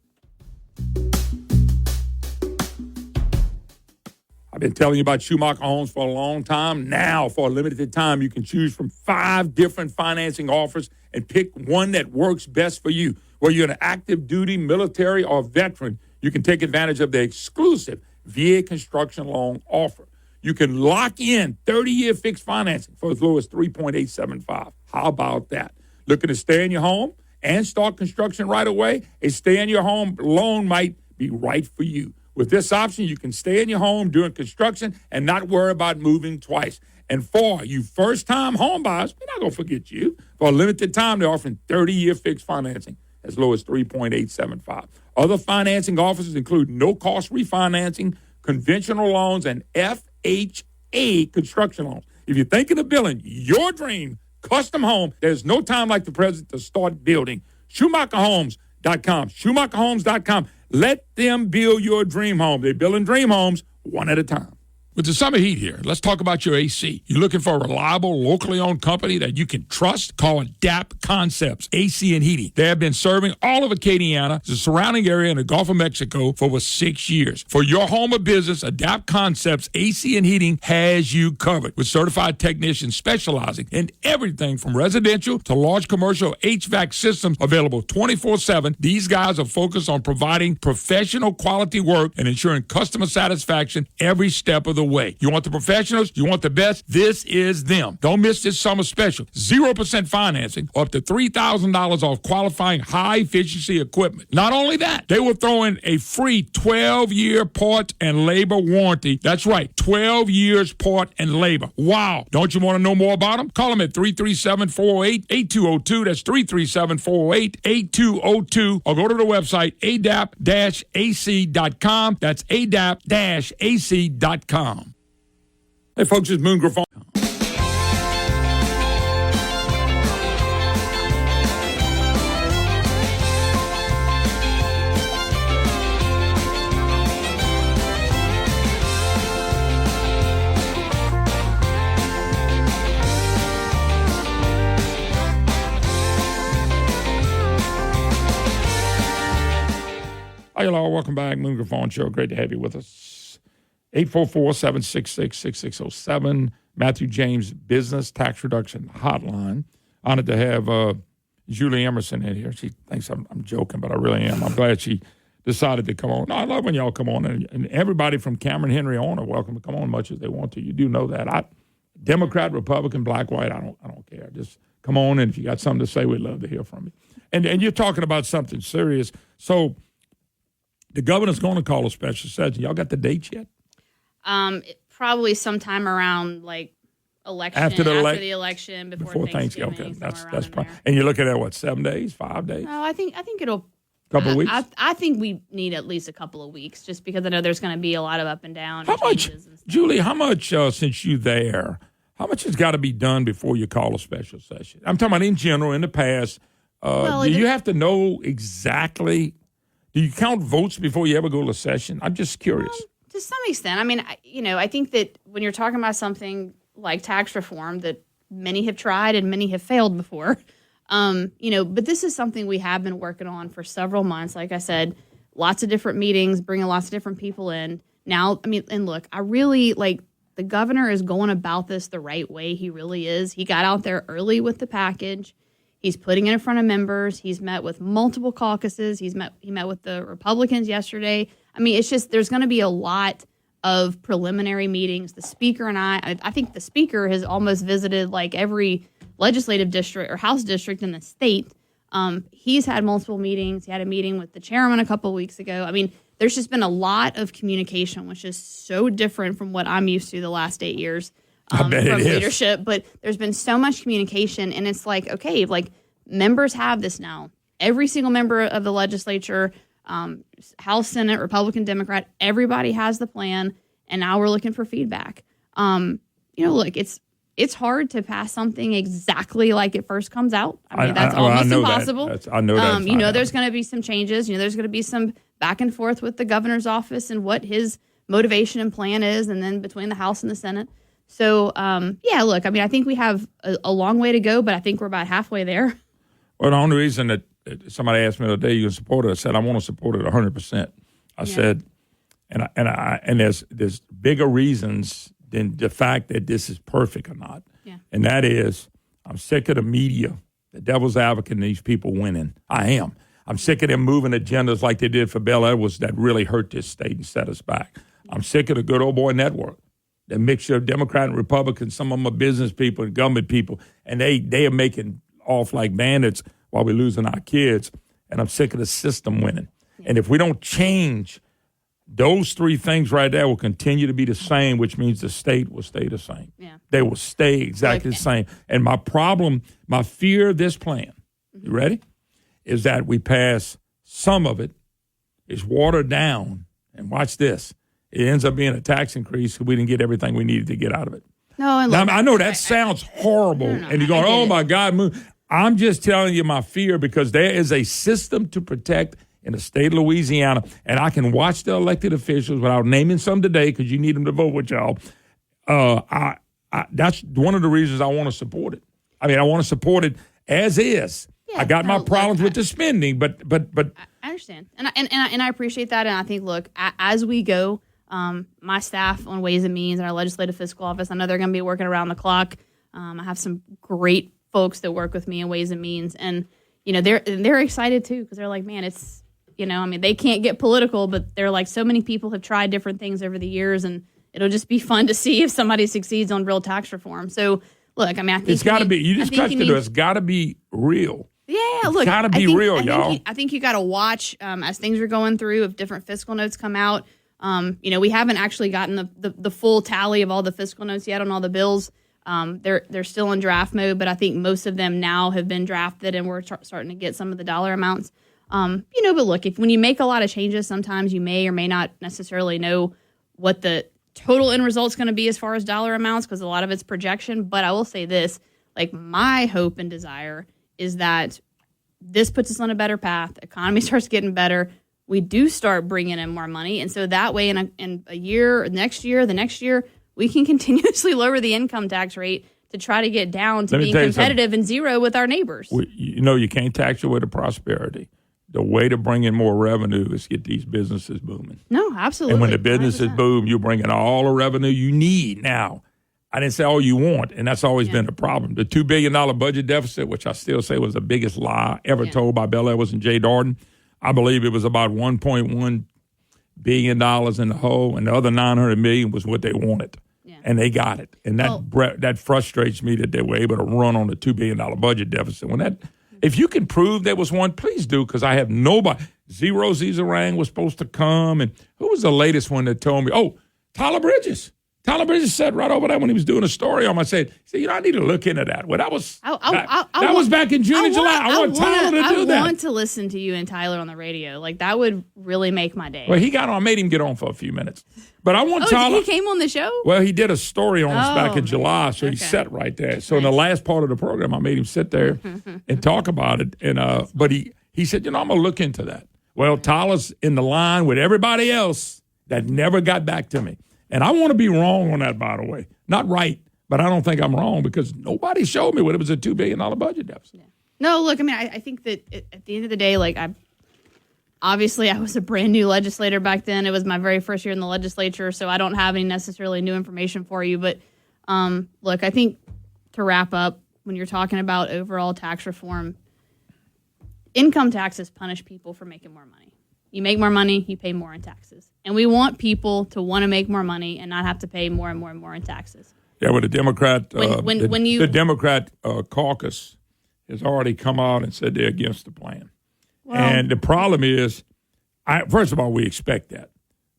I've been telling you about Schumacher Homes for a long time. Now, for a limited time, you can choose from 5 different financing offers and pick one that works best for you. Whether you're an active duty, military, or veteran, you can take advantage of the exclusive VA construction loan offer. You can lock in 30-year fixed financing for as low as 3.875. How about that? Looking to stay in your home and start construction right away? A stay-in-your-home loan might be right for you. With this option, you can stay in your home during construction and not worry about moving twice. And for you first-time home buyers, we're not going to forget you. For a limited time, they're offering 30-year fixed financing as low as 3.875. Other financing offers include no-cost refinancing, conventional loans, and FHA construction loans. If you're thinking of building your dream custom home, there's no time like the present to start building. SchumacherHomes.com. SchumacherHomes.com. Let them build your dream home. They're building dream homes one at a time. With the summer heat here, let's talk about your AC. You're looking for a reliable, locally owned company that you can trust? Call Adapt Concepts AC and Heating. They have been serving all of Acadiana, the surrounding area, and the Gulf of Mexico for over 6 years. For your home or business, Adapt Concepts AC and Heating has you covered with certified technicians specializing in everything from residential to large commercial HVAC systems available 24/7. These guys are focused on providing professional quality work and ensuring customer satisfaction every step of the way. You want the professionals? You want the best? This is them. Don't miss this summer special. 0% financing, up to $3,000 off qualifying high-efficiency equipment. Not only that, they will throw in a free 12-year part and labor warranty. That's right, 12 years part and labor. Wow. Don't you want to know more about them? Call them at 337-408-8202. That's 337-408-8202. Or go to the website, adapt-ac.com. That's adapt-ac.com. Hey, folks, it's Moon Griffon. Hi, hello. Welcome back. Moon Griffon Show. Great to have you with us. 844-766-6607, Matthew James Business Tax Reduction Hotline. Honored to have Julie Emerson in here. She thinks I'm joking, but I really am. I'm glad she decided to come on. No, I love when y'all come on, and everybody from Cameron Henry on are welcome to come on much as they want to. You do know that. Democrat, Republican, black, white, I don't care. Just come on, and if you got something to say, we'd love to hear from you. And you're talking about something serious. So the governor's going to call a special session. Y'all got the dates yet? Probably sometime around like election after the election, before Thanksgiving. Okay, that's probably. And you're looking at what, 7 days, 5 days? No, I think it'll. Couple of weeks. I think we need at least a couple of weeks, just because I know there's going to be a lot of up and down. How much, Julie? How much since you're there? How much has got to be done before you call a special session? I'm talking about in general, in the past. Do you have to know exactly? Do you count votes before you ever go to a session? I'm just curious. To some extent. I mean, I think that when you're talking about something like tax reform that many have tried and many have failed before, but this is something we have been working on for several months. Like I said, lots of different meetings, bringing lots of different people in. Now, I mean, and look, I really the governor is going about this the right way. He really is. He got out there early with the package. He's putting it in front of members. He's met with multiple caucuses. He met with the Republicans yesterday. I mean, it's just there's going to be a lot of preliminary meetings. The speaker and I think the speaker has almost visited like every legislative district or House district in the state. He's had multiple meetings. He had a meeting with the chairman a couple of weeks ago. I mean, there's just been a lot of communication, which is so different from what I'm used to the last 8 years from leadership. But there's been so much communication, and it's like, okay, like members have this now. Every single member of the legislature, House, Senate, Republican, Democrat, everybody has the plan, and now we're looking for feedback. Look, it's hard to pass something exactly like it first comes out. I mean, that's almost impossible. I know that. There's going to be some changes. There's going to be some back and forth with the governor's office and what his motivation and plan is, and then between the House and the Senate. So, look, I mean, I think we have a long way to go, but I think we're about halfway there. Well, the only reason that somebody asked me the other day, you can support it, I said, I want to support it 100%. I said, And there's bigger reasons than the fact that this is perfect or not. Yeah. And that is, I'm sick of the media, the devil's advocate, and these people winning. I am. I'm sick of them moving agendas like they did for Bell Edwards that really hurt this state and set us back. I'm sick of the good old boy network, the mixture of Democrat and Republican. Some of them are business people and government people, and they are making off like bandits while we're losing our kids. And I'm sick of the system winning. And if we don't change, those three things right there will continue to be the same, which means the state will stay the same. Yeah. They will stay exactly the same. And my fear of this plan, you ready, is that we pass some of it, it's watered down, and watch this. It ends up being a tax increase because we didn't get everything we needed to get out of it. No, and now, look, I know that sounds horrible, and you're going, oh, my God. I'm just telling you my fear because there is a system to protect in the state of Louisiana, and I can watch the elected officials without naming some today because you need them to vote with y'all. That's one of the reasons I want to support it. I mean, I want to support it as is. Yeah, I got my problems with the spending, but I understand, and I appreciate that. And I think, look, as we go, my staff on Ways and Means and our Legislative Fiscal Office, I know they're going to be working around the clock. I have some great folks that work with me in Ways and Means, and they're excited too because they're like, man, it's they can't get political, but they're like, so many people have tried different things over the years, and it'll just be fun to see if somebody succeeds on real tax reform. So, look, I think it's got to be. You just touched it. It's got to be real. Yeah, look, it's got to be real, y'all. I think you got to watch as things are going through. If different fiscal notes come out, we haven't actually gotten the full tally of all the fiscal notes yet on all the bills. They're still in draft mode, but I think most of them now have been drafted, and we're starting to get some of the dollar amounts. But look, when you make a lot of changes, sometimes you may or may not necessarily know what the total end result's going to be as far as dollar amounts, because a lot of it's projection. But I will say this, like, my hope and desire is that this puts us on a better path. The economy starts getting better. We do start bringing in more money. And so that way in a year, the next year, we can continuously lower the income tax rate to try to get down to being competitive and zero with our neighbors. You can't tax your way to prosperity. The way to bring in more revenue is get these businesses booming. No, absolutely. And when the businesses 100%. Boom, you bring in all the revenue you need. Now, I didn't say all you want, and that's always been the problem. The $2 billion budget deficit, which I still say was the biggest lie ever told by Bell Edwards and Jay Darden, I believe it was about $1.1 billion in the hole, and the other $900 million was what they wanted. Yeah. And they got it. And that frustrates me that they were able to run on the $2 billion budget deficit. If you can prove there was one, please do, because I have nobody. Zero Zizarang was supposed to come. And who was the latest one that told me? Oh, Tyler Bridges. Tyler Bridges said right over there when he was doing a story on him, I said, I need to look into that. Well, that was back in June and July. I want Tyler to do that. I want to listen to you and Tyler on the radio. Like, that would really make my day. Well, I made him get on for a few minutes. But I want Tyler. He came on the show? Well, he did a story on us back in July, so he sat right there. So in the last part of the program, I made him sit there and talk about it. And but he said, I'm going to look into that. Well, Tyler's in the line with everybody else that never got back to me. And I want to be wrong on that, by the way. Not right, but I don't think I'm wrong because nobody showed me what it was a $2 billion budget deficit. Yeah. No, look, I think that at the end of the day, like, I was a brand new legislator back then. It was my very first year in the legislature, so I don't have any necessarily new information for you. But look, I think to wrap up, when you're talking about overall tax reform, income taxes punish people for making more money. You make more money, you pay more in taxes. And we want people to want to make more money and not have to pay more and more and more in taxes. Yeah, well, the Democrat the Democrat caucus has already come out and said they're against the plan. Well, and the problem is, first of all, we expect that.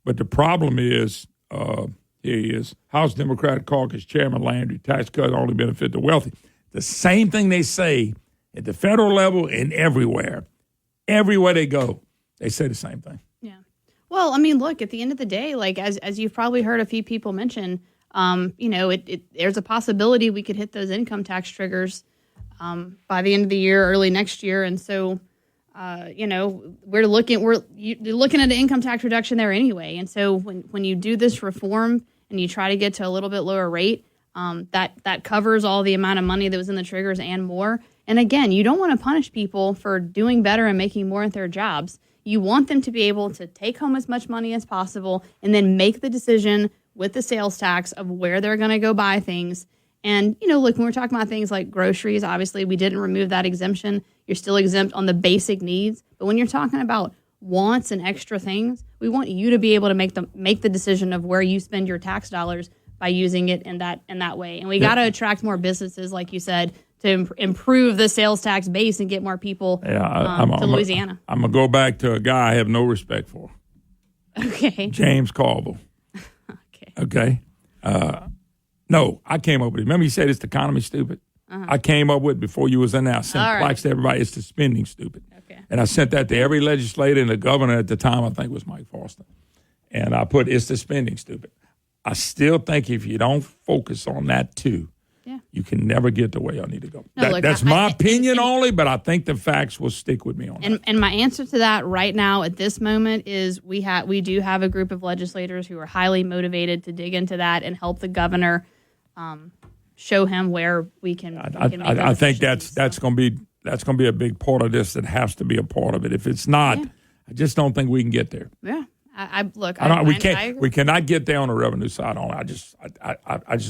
But the problem is, here he is, House Democratic Caucus Chairman Landry, tax cuts only benefit the wealthy. The same thing they say at the federal level and everywhere. Everywhere they go, they say the same thing. Yeah. Well, look, at the end of the day, like as you've probably heard a few people mention, there's a possibility we could hit those income tax triggers by the end of the year, early next year. And so, you're looking at an income tax reduction there anyway. And so when you do this reform and you try to get to a little bit lower rate, that covers all the amount of money that was in the triggers and more. And again, you don't want to punish people for doing better and making more at their jobs. You want them to be able to take home as much money as possible and then make the decision with the sales tax of where they're going to go buy things. And, look, when we're talking about things like groceries, obviously we didn't remove that exemption. You're still exempt on the basic needs. But when you're talking about wants and extra things, we want you to be able to make the decision of where you spend your tax dollars by using it in that way. And we got to attract more businesses, like you said, to improve the sales tax base and get more people to Louisiana. I'm going to go back to a guy I have no respect for. Okay. James Carville. Okay. No, I came up with it. Remember he said it's the economy stupid? I came up with it before you was in there. I sent plaques to everybody. It's the spending stupid. Okay. And I sent that to every legislator, and the governor at the time, I think, was Mike Foster. And I put, it's the spending stupid. I still think if you don't focus on that too, you can never get to where y'all need to go. No, that's my opinion only, but I think the facts will stick with me on that. And my answer to that right now at this moment is we do have a group of legislators who are highly motivated to dig into that and help the governor show him where we can. I think that's going to be a big part of this. That has to be a part of it. If it's not, I just don't think we can get there. Yeah. We cannot get there on the revenue side. I just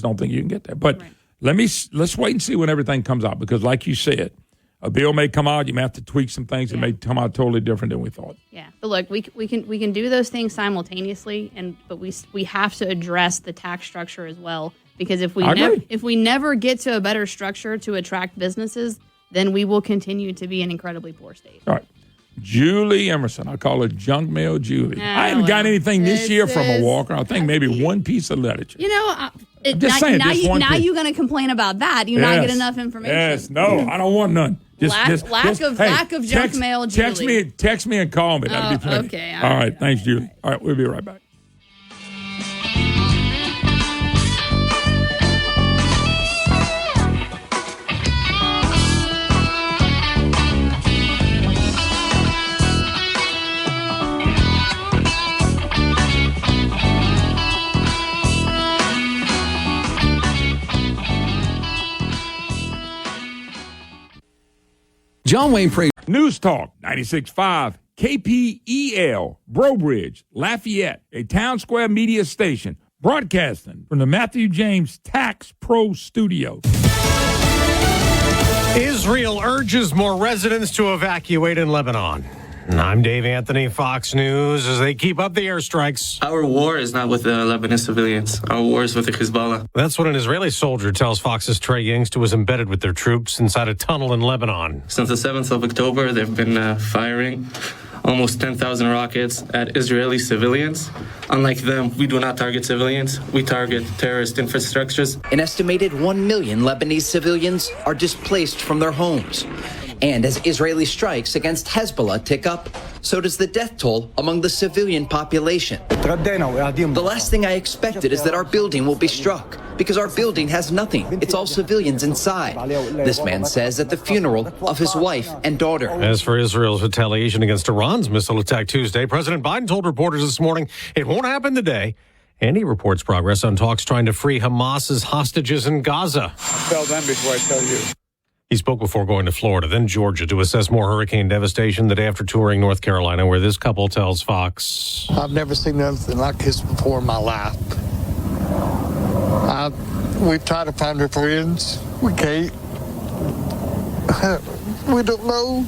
don't think you can get there. But let's wait and see when everything comes out, because like you said, a bill may come out. You may have to tweak some things. It may come out totally different than we thought. Yeah, but look, we can do those things simultaneously, but we have to address the tax structure as well, because if we never get to a better structure to attract businesses, then we will continue to be an incredibly poor state. All right. Julie Emerson. I call her Junk Mail Julie. I haven't got anything this year from a Walker. I think maybe one piece of literature. Now you're going to complain about that. You not get enough information. Yes, no, I don't want none. Lack of junk mail, Julie. Text me and call me. That'd be plenty. Okay. All right. Thanks, Julie. All right, we'll be right back. John Wayne Prater. News Talk 96.5 KPEL, Brobridge, Lafayette, a Town Square media station, broadcasting from the Matthew James Tax Pro Studios. Israel urges more residents to evacuate in Lebanon. I'm Dave Anthony, Fox News, as they keep up the airstrikes. Our war is not with the Lebanese civilians. Our war is with the Hezbollah. That's what an Israeli soldier tells Fox's Trey Yingst, who was embedded with their troops inside a tunnel in Lebanon. Since the 7th of October, they've been firing almost 10,000 rockets at Israeli civilians. Unlike them, we do not target civilians. We target terrorist infrastructures. An estimated 1 million Lebanese civilians are displaced from their homes. And as Israeli strikes against Hezbollah tick up, so does the death toll among the civilian population. The last thing I expected is that our building will be struck, because our building has nothing. It's all civilians inside. This man says at the funeral of his wife and daughter. As for Israel's retaliation against Iran's missile attack Tuesday, President Biden told reporters this morning it won't happen today. And he reports progress on talks trying to free Hamas's hostages in Gaza. I'll tell them before I tell you. He spoke before going to Florida, then Georgia, to assess more hurricane devastation the day after touring North Carolina, where this couple tells Fox. I've never seen anything like this before in my life. We've tried to find our friends. We can't. We don't know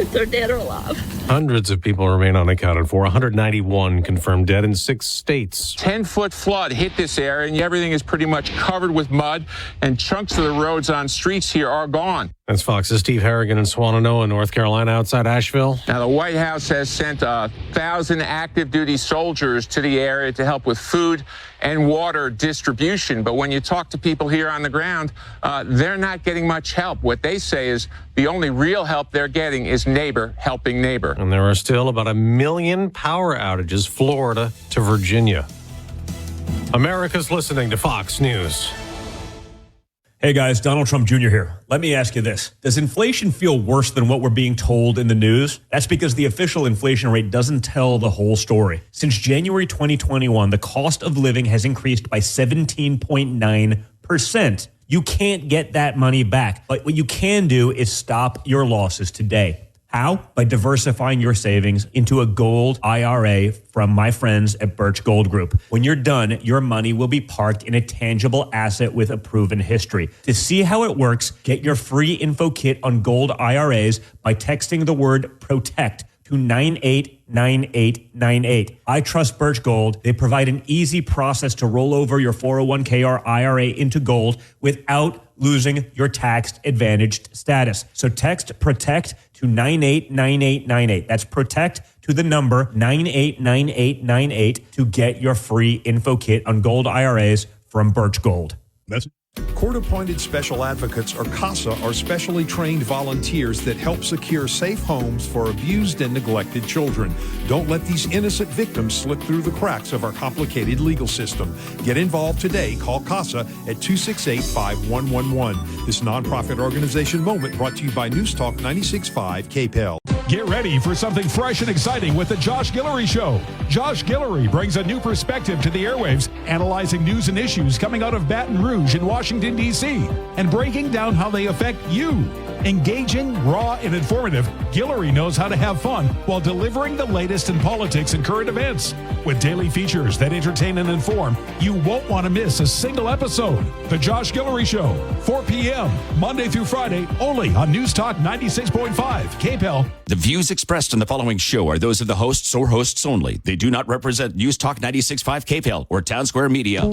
if they're dead or alive. Hundreds of people remain unaccounted for. 191 confirmed dead in 6 states. 10-foot flood hit this area, and everything is pretty much covered with mud, and chunks of the roads on streets here are gone. That's Fox's Steve Harrigan in Swannanoa, North Carolina, outside Asheville. Now, the White House has sent 1,000 active duty soldiers to the area to help with food and water distribution. But when you talk to people here on the ground, they're not getting much help. What they say is the only real help they're getting is neighbor helping neighbor. And there are still about 1 million power outages, Florida to Virginia. America's listening to Fox News. Hey guys, Donald Trump Jr. here. Let me ask you this. Does inflation feel worse than what we're being told in the news? That's because the official inflation rate doesn't tell the whole story. Since January 2021, the cost of living has increased by 17.9%. You can't get that money back, but what you can do is stop your losses today. How? By diversifying your savings into a gold IRA from my friends at Birch Gold Group. When you're done, your money will be parked in a tangible asset with a proven history. To see how it works, get your free info kit on gold IRAs by texting the word PROTECT to 989898. I trust Birch Gold. They provide an easy process to roll over your 401k or IRA into gold without losing your tax-advantaged status. So text PROTECT to 989898. That's PROTECT to the number 989898 to get your free info kit on gold IRAs from Birch Gold. Court-appointed special advocates, or CASA, are specially trained volunteers that help secure safe homes for abused and neglected children. Don't let these innocent victims slip through the cracks of our complicated legal system. Get involved today. Call CASA at 268-5111. This nonprofit organization moment brought to you by News Talk 96.5 KPEL. Get ready for something fresh and exciting with the Josh Guillory Show. Josh Guillory brings a new perspective to the airwaves, analyzing news and issues coming out of Baton Rouge and Washington, D.C., and breaking down how they affect you. Engaging, raw, and informative, Guillory knows how to have fun while delivering the latest in politics and current events. With daily features that entertain and inform, you won't want to miss a single episode. The Josh Guillory Show, 4 p.m., Monday through Friday, only on News Talk 96.5, KPEL. The views expressed in the following show are those of the hosts or hosts only. They do not represent News Talk 96.5 KPEL or Town Square Media.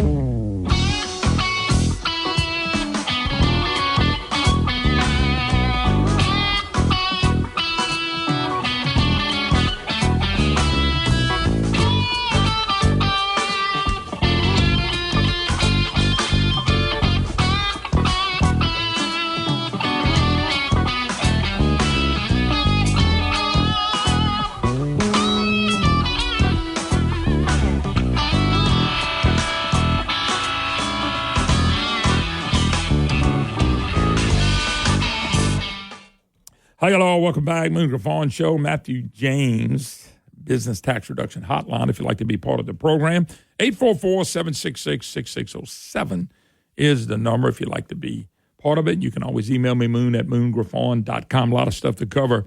Hi, hello. Welcome back. Moon Griffon Show. Matthew James, Business Tax Reduction Hotline. If you'd like to be part of the program, 844-766-6607 is the number. If you'd like to be part of it, you can always email me, moon@moongriffon.com. A lot of stuff to cover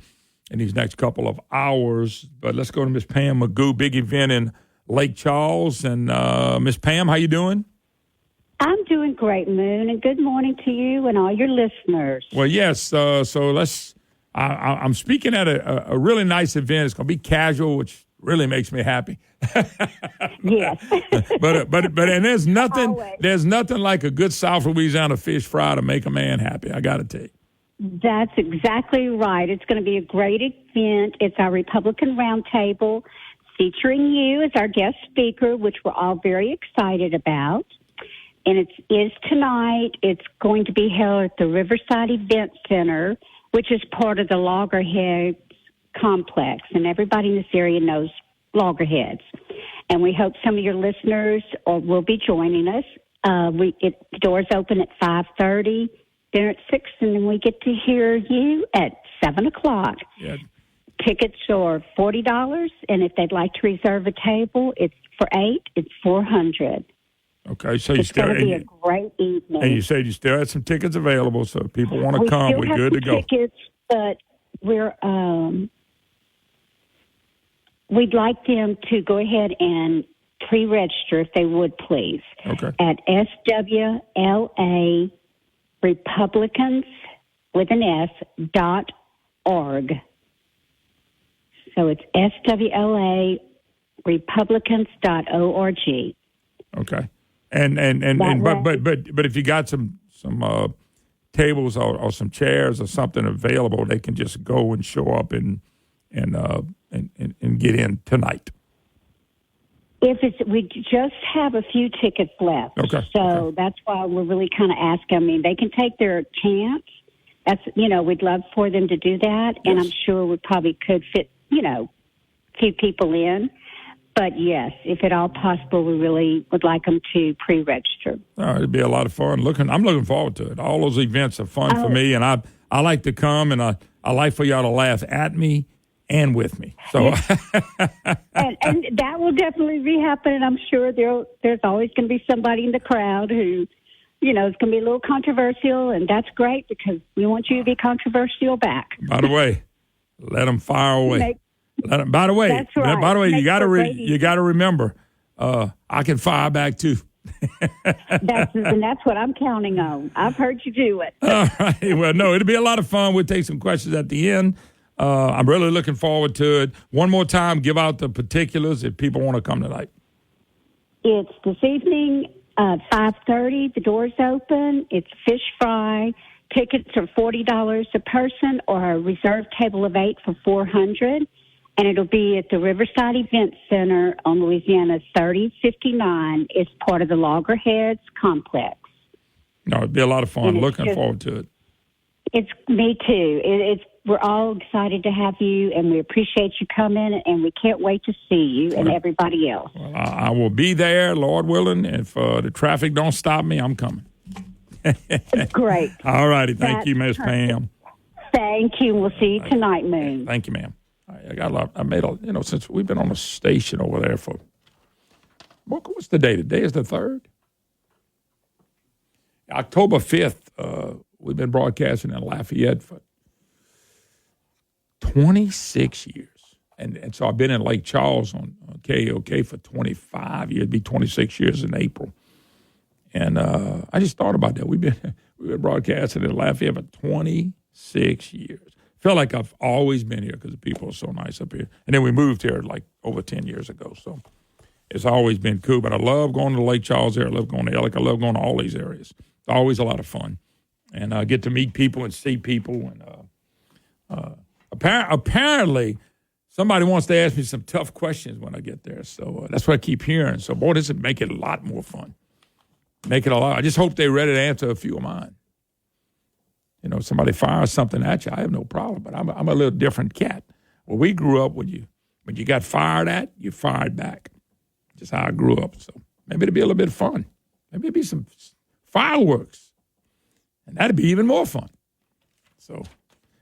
in these next couple of hours. But let's go to Miss Pam Magoo. Big event in Lake Charles. And Miss Pam, how you doing? I'm doing great, Moon, and good morning to you and all your listeners. Well, yes. So let's. I'm speaking at a really nice event. It's going to be casual, which really makes me happy. Yes. but and there's nothing like a good South Louisiana fish fry to make a man happy. I got to tell you. That's exactly right. It's going to be a great event. It's our Republican Roundtable featuring you as our guest speaker, which we're all very excited about. And it is tonight. It's going to be held at the Riverside Event Center, which is part of the Loggerheads complex. And everybody in this area knows Loggerheads. And we hope some of your listeners will be joining us. The doors open at 5:30, dinner at 6, and then we get to hear you at 7 o'clock. Yeah. Tickets are $40, and if they'd like to reserve a table, it's for 8, it's $400. Okay, so it's going to be a great evening. And you said you still had some tickets available, so if people want to come, we're good to go. Tickets, but we'd like them to go ahead and pre-register if they would, please. Okay. At SWLA Republicans with an S.org. So it's SWLA Republicans.org. Okay. And but if you got some tables or some chairs or something available, they can just go and show up and get in tonight. We just have a few tickets left. Okay. So that's why we're really kind of asking. I mean, they can take their chance. We'd love for them to do that. Yes. And I'm sure we probably could fit, a few people in. But yes, if at all possible, we really would like them to pre-register. It'd be a lot of fun. I'm looking forward to it. All those events are fun for me, and I like to come, and I like for y'all to laugh at me and with me. So, and that will definitely be happening. I'm sure there's always going to be somebody in the crowd who, is going to be a little controversial, and that's great because we want you to be controversial back. By the way, Let them fire away. By the way, That's right. By the way, Make you got to for radio. you got to remember, I can fire back too. That's what I'm counting on. I've heard you do it. All right. Well, no, it'll be a lot of fun. We'll take some questions at the end. I'm really looking forward to it. One more time, give out the particulars if people want to come tonight. It's this evening, 5:30. The doors open. It's fish fry. Tickets are $40 a person, or a reserved table of 8 for $400. And it'll be at the Riverside Event Center on Louisiana 3059. It's part of the Loggerheads complex. No, it'll be a lot of fun. And it's Looking just- forward to it. It's me too. We're all excited to have you, and we appreciate you coming, and we can't wait to see you and everybody else. Well, I will be there, Lord willing. If the traffic don't stop me, I'm coming. Great. All righty. Thank That's you, Ms. perfect. Pam. Thank you. We'll see you tonight, Moon. Thank you, ma'am. I got a lot. I made a, since we've been on a station over there for, what's the day? Today is the 3rd? October 5th, we've been broadcasting in Lafayette for 26 years. And so I've been in Lake Charles on KOK for 25 years. It'll be 26 years in April. And I just thought about that. We've been broadcasting in Lafayette for 26 years. Felt like I've always been here because the people are so nice up here. And then we moved here like over 10 years ago. So it's always been cool. But I love going to Lake Charles area. I love going to Ellick. I love going to all these areas. It's always a lot of fun. And I get to meet people and see people. And apparently, somebody wants to ask me some tough questions when I get there. So that's what I keep hearing. So, boy, this would make it a lot more fun. Make it a lot. I just hope they're ready to answer a few of mine. Somebody fires something at you, I have no problem. But I'm a little different cat. Well, we grew up when you got fired at, you fired back. Just how I grew up. So maybe it'll be a little bit of fun. Maybe it'll be some fireworks. And that'd be even more fun. So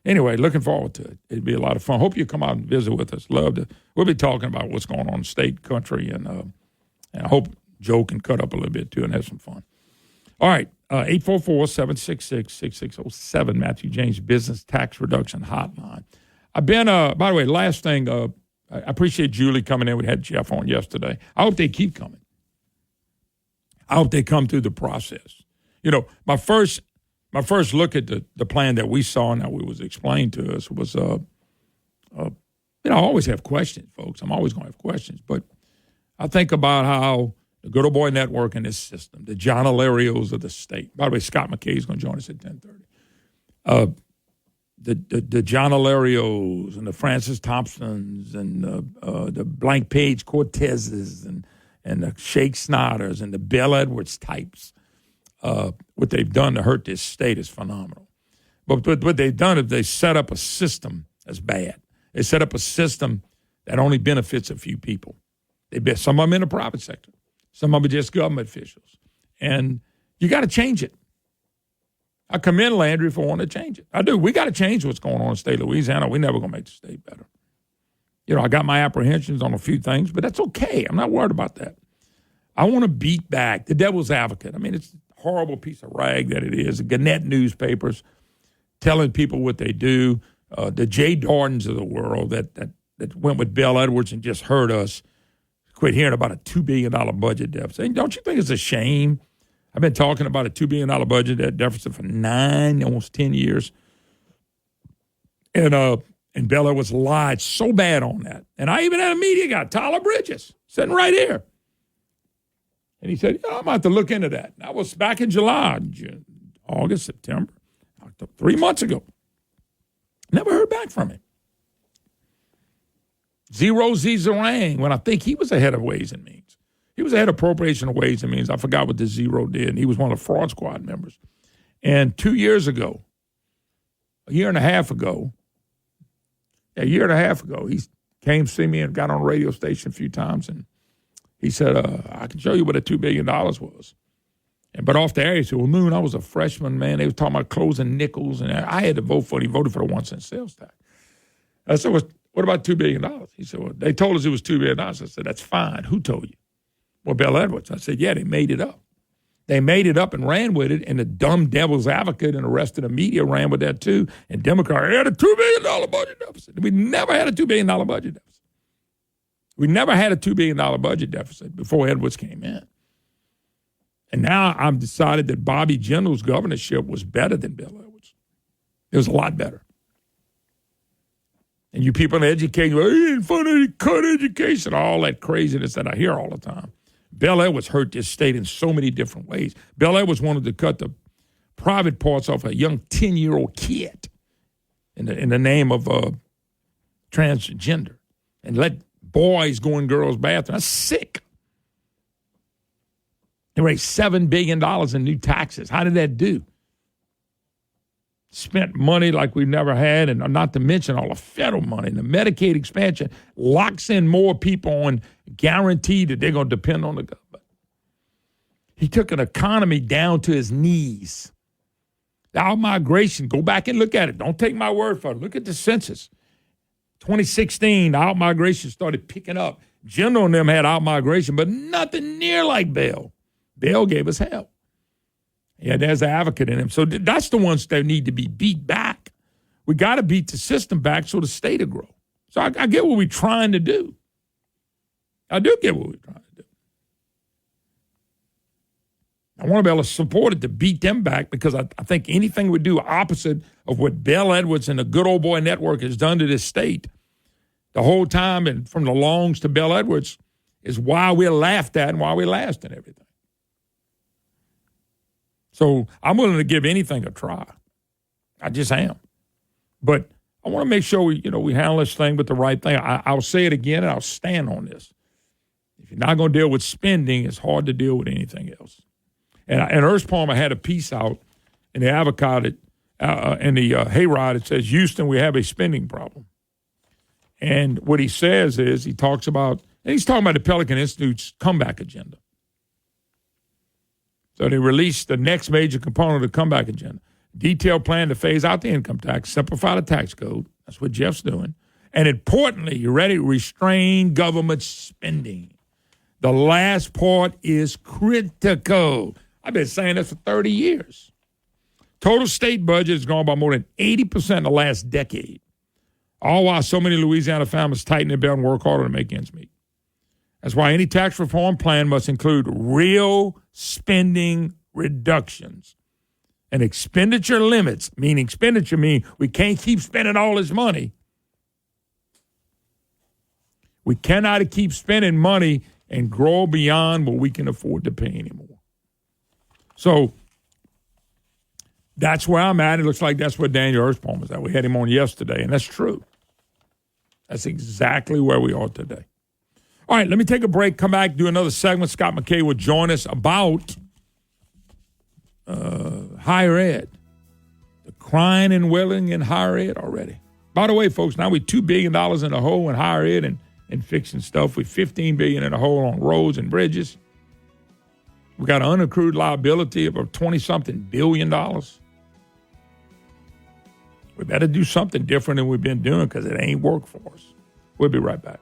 anyway, looking forward to it. It'd be a lot of fun. Hope you come out and visit with us. Love to. We'll be talking about what's going on in state, country, and I hope Joe can cut up a little bit too and have some fun. All right, 844-766-6607, Matthew James Business Tax Reduction Hotline. I've been, by the way, last thing, I appreciate Julie coming in. We had Jeff on yesterday. I hope they keep coming. I hope they come through the process. My first look at the plan that we saw and that was explained to us was, I always have questions, folks. I'm always going to have questions. But I think about how the Good Old Boy Network and this system, the John Ilarios of the state. By the way, Scott McKay is going to join us at 10:30. The John Ilarios and the Francis Thompsons and the Blank Page Cortezes and the Shake Snoders and the Bill Edwards types. What they've done to hurt this state is phenomenal. But what they've done is they set up a system that's bad. They set up a system that only benefits a few people. Some of them in the private sector. Some of them are just government officials. And you got to change it. I commend Landry for wanting to change it. I do. We got to change what's going on in the state of Louisiana. We're never going to make the state better. I got my apprehensions on a few things, but that's okay. I'm not worried about that. I want to beat back the devil's advocate. I mean, it's a horrible piece of rag that it is. The Gannett newspapers telling people what they do. The Jay Dardens of the world that went with Bill Edwards and just hurt us. Quit hearing about a $2 billion budget deficit. Don't you think it's a shame? I've been talking about a $2 billion budget deficit for almost 10 years. And Bill Edwards lied so bad on that. And I even had a media guy, Tyler Bridges, sitting right here. And he said, I'm going to have to look into that. And that was back in July, August, September, October, 3 months ago. Never heard back from him. Zero Z Zarang, when I think he was the head of Ways and Means. He was the head of appropriation of Ways and Means. I forgot what the Zero did. And he was one of the fraud squad members. And 2 years ago, a year and a half ago, he came to see me and got on a radio station a few times. And he said, I can show you what a $2 billion was. But off the air, he said, well, Moon, I was a freshman, man. They was talking about closing nickels. And I had to vote for it. He voted for the 1 cent sales tax. I said, what about $2 billion? He said, well, they told us it was $2 billion. I said, that's fine. Who told you? Well, Bill Edwards. I said, yeah, they made it up. They made it up and ran with it, and the dumb devil's advocate and the rest of the media ran with that too. And Democrats had a $2 billion budget deficit. We never had a $2 billion budget deficit. We never had a $2 billion budget deficit before Edwards came in. And now I've decided that Bobby Jindal's governorship was better than Bill Edwards. It was a lot better. And you people in education, well, he didn't fund any cut education, all that craziness that I hear all the time. Bill Edwards hurt this state in so many different ways. Bill Edwards wanted to cut the private parts off a young 10-year-old kid in the name of transgender and let boys go in girls' bathrooms. That's sick. They raised $7 billion in new taxes. How did that do? Spent money like we've never had, and not to mention all the federal money. The Medicaid expansion locks in more people on guaranteed that they're going to depend on the government. He took an economy down to his knees. The out-migration, go back and look at it. Don't take my word for it. Look at the census. 2016, the out-migration started picking up. Jindal and them had out-migration, but nothing near like Bell. Bell gave us help. Yeah, there's an advocate in him. So that's the ones that need to be beat back. We got to beat the system back so the state will grow. So I get what we're trying to do. I do get what we're trying to do. I want to be able to support it to beat them back because I think anything we do opposite of what Bill Edwards and the Good Old Boy Network has done to this state the whole time, and from the Longs to Bill Edwards, is why we're laughed at and why we last and everything. So I'm willing to give anything a try. I just am. But I want to make sure we handle this thing with the right thing. I'll say it again, and I'll stand on this. If you're not going to deal with spending, it's hard to deal with anything else. And Ernst Palmer had a piece out in the Avocado, in the Hayride. It says, Houston, we have a spending problem. And what he says is, he's talking about the Pelican Institute's comeback agenda. So they released the next major component of the comeback agenda. Detailed plan to phase out the income tax, simplify the tax code. That's what Jeff's doing. And importantly, you ready? Restrain government spending. The last part is critical. I've been saying this for 30 years. Total state budget has gone by more than 80% in the last decade. All while so many Louisiana families tighten their belt and work harder to make ends meet. That's why any tax reform plan must include real spending reductions and expenditure limits, meaning we can't keep spending all this money. We cannot keep spending money and grow beyond what we can afford to pay anymore. So that's where I'm at. It looks like that's where Daniel Earthpalm is at. We had him on yesterday, and that's true. That's exactly where we are today. All right, let me take a break, come back, do another segment. Scott McKay will join us about higher ed. The crying and wailing in higher ed already. By the way, folks, now we're $2 billion in the hole in higher ed and fixing stuff. We're $15 billion in the hole on roads and bridges. We got an unaccrued liability of $20-something billion. We better do something different than we've been doing because it ain't worked for us. We'll be right back.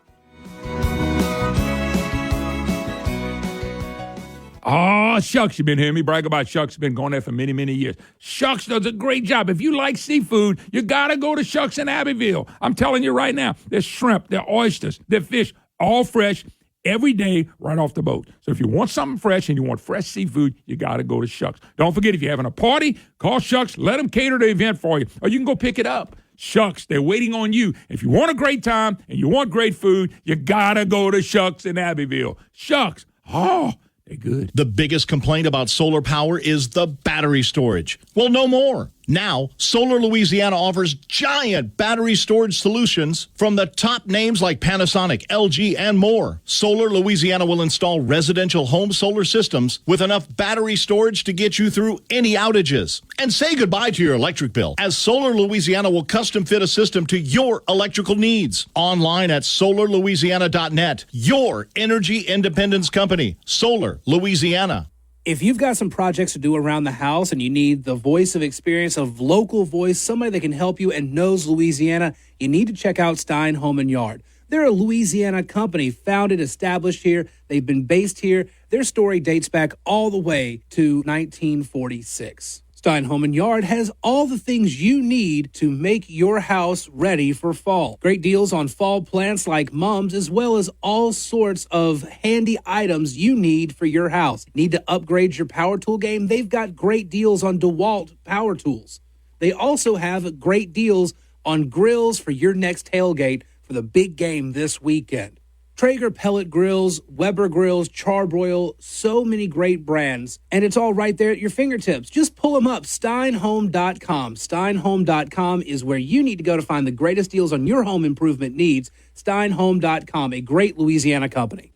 Oh, Shucks, you've been hearing me brag about Shucks. Been going there for many, many years. Shucks does a great job. If you like seafood, you got to go to Shucks in Abbeville. I'm telling you right now, there's shrimp, there's oysters, there's fish, all fresh every day right off the boat. So if you want something fresh and you want fresh seafood, you got to go to Shucks. Don't forget, if you're having a party, call Shucks. Let them cater the event for you, or you can go pick it up. Shucks, they're waiting on you. If you want a great time and you want great food, you got to go to Shucks in Abbeville. Shucks, they're good. The biggest complaint about solar power is the battery storage. Well, no more. Now, Solar Louisiana offers giant battery storage solutions from the top names like Panasonic, LG, and more. Solar Louisiana will install residential home solar systems with enough battery storage to get you through any outages. And say goodbye to your electric bill, as Solar Louisiana will custom fit a system to your electrical needs. Online at solarlouisiana.net. Your energy independence company, Solar Louisiana. If you've got some projects to do around the house and you need the voice of experience, of local voice, somebody that can help you and knows Louisiana, you need to check out Stein Home & Yard. They're a Louisiana company founded, established here. They've been based here. Their story dates back all the way to 1946. Stein Home & Yard has all the things you need to make your house ready for fall. Great deals on fall plants like mums, as well as all sorts of handy items you need for your house. Need to upgrade your power tool game? They've got great deals on DeWalt power tools. They also have great deals on grills for your next tailgate for the big game this weekend. Traeger pellet grills, Weber grills, Charbroil, so many great brands, and it's all right there at your fingertips. Just pull them up, steinhome.com. Steinhome.com is where you need to go to find the greatest deals on your home improvement needs. Steinhome.com, a great Louisiana company.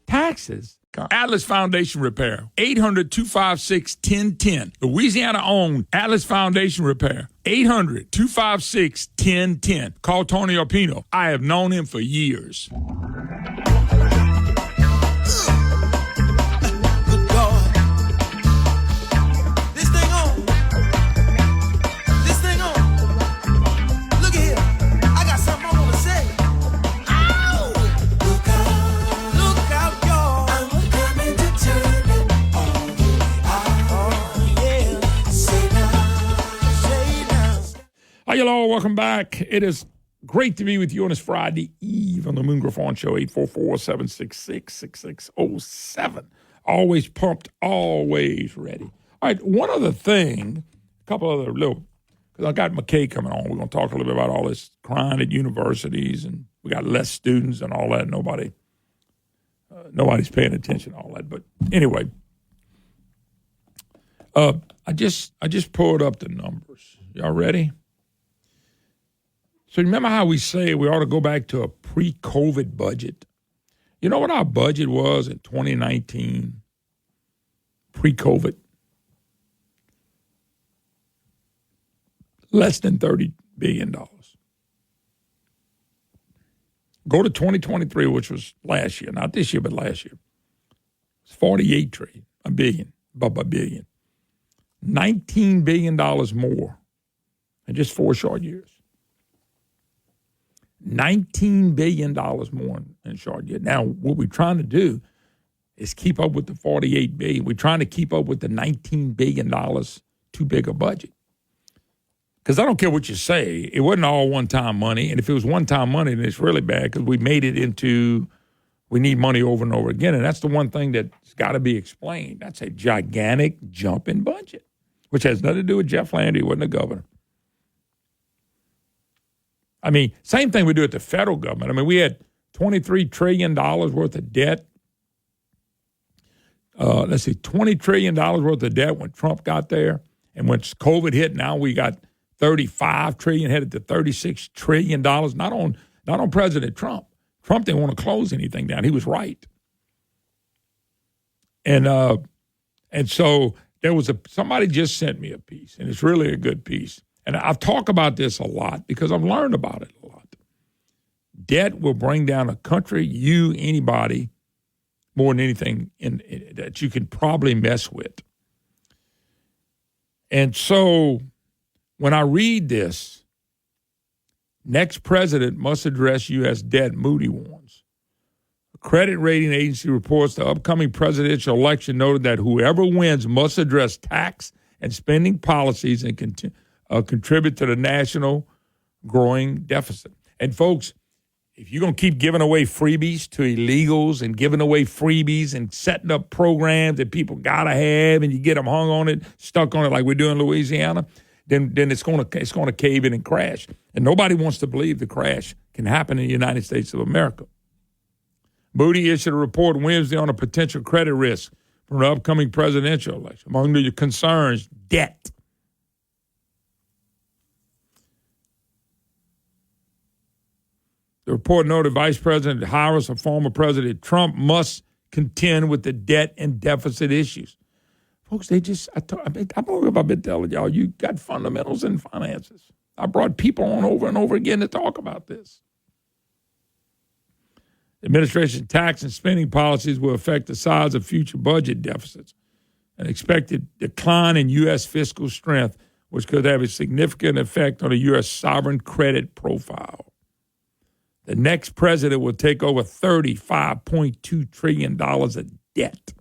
Taxes. Atlas Foundation Repair, 800-256-1010. Louisiana-owned Atlas Foundation Repair, 800-256-1010. Call Tony Arpino. I have known him for years. Hi, y'all. Welcome back. It is great to be with you on this Friday Eve on the Moon Griffon Show, 844-766-6607. Always pumped, always ready. All right, one other thing, a couple other little, because I got McKay coming on. We're going to talk a little bit about all this crime at universities, and we got less students and all that. Nobody's paying attention to all that. But anyway, I just pulled up the numbers. Y'all ready? So remember how we say we ought to go back to a pre-COVID budget? You know what our budget was in 2019, pre-COVID? Less than $30 billion. Go to 2023, which was last year, not this year, but last year. It's $48 billion. $19 billion more in just 4 short years. $19 billion more in short year. Now, what we're trying to do is keep up with the $48 billion. We're trying to keep up with the $19 billion too big a budget. Because I don't care what you say, it wasn't all one-time money. And if it was one-time money, then it's really bad because we made it into we need money over and over again. And that's the one thing that's got to be explained. That's a gigantic jump in budget, which has nothing to do with Jeff Landry. He wasn't the governor. I mean, same thing we do at the federal government. I mean, we had $23 trillion worth of debt. $20 trillion worth of debt when Trump got there. And when COVID hit, now we got $35 trillion, headed to $36 trillion. Not on President Trump. Trump didn't want to close anything down. He was right. And so there was somebody just sent me a piece, and it's really a good piece. And I've talked about this a lot because I've learned about it a lot. Debt will bring down a country, anybody, more than anything that you can probably mess with. And so when I read this, next president must address U.S. debt, Moody warns. A credit rating agency reports the upcoming presidential election noted that whoever wins must address tax and spending policies and contribute to the national growing deficit. And folks, if you're going to keep giving away freebies to illegals and giving away freebies and setting up programs that people got to have and you get them hung on it, stuck on it like we do in Louisiana, then it's going to cave in and crash. And nobody wants to believe the crash can happen in the United States of America. Moody issued a report Wednesday on a potential credit risk from the upcoming presidential election. Among the concerns, debt. The report noted Vice President Harris and former President Trump must contend with the debt and deficit issues. Folks, I've been telling y'all, you got fundamentals in finances. I brought people on over and over again to talk about this. The administration's tax and spending policies will affect the size of future budget deficits. An expected decline in U.S. fiscal strength, which could have a significant effect on the U.S. sovereign credit profile. The next president will take over $35.2 trillion of debt.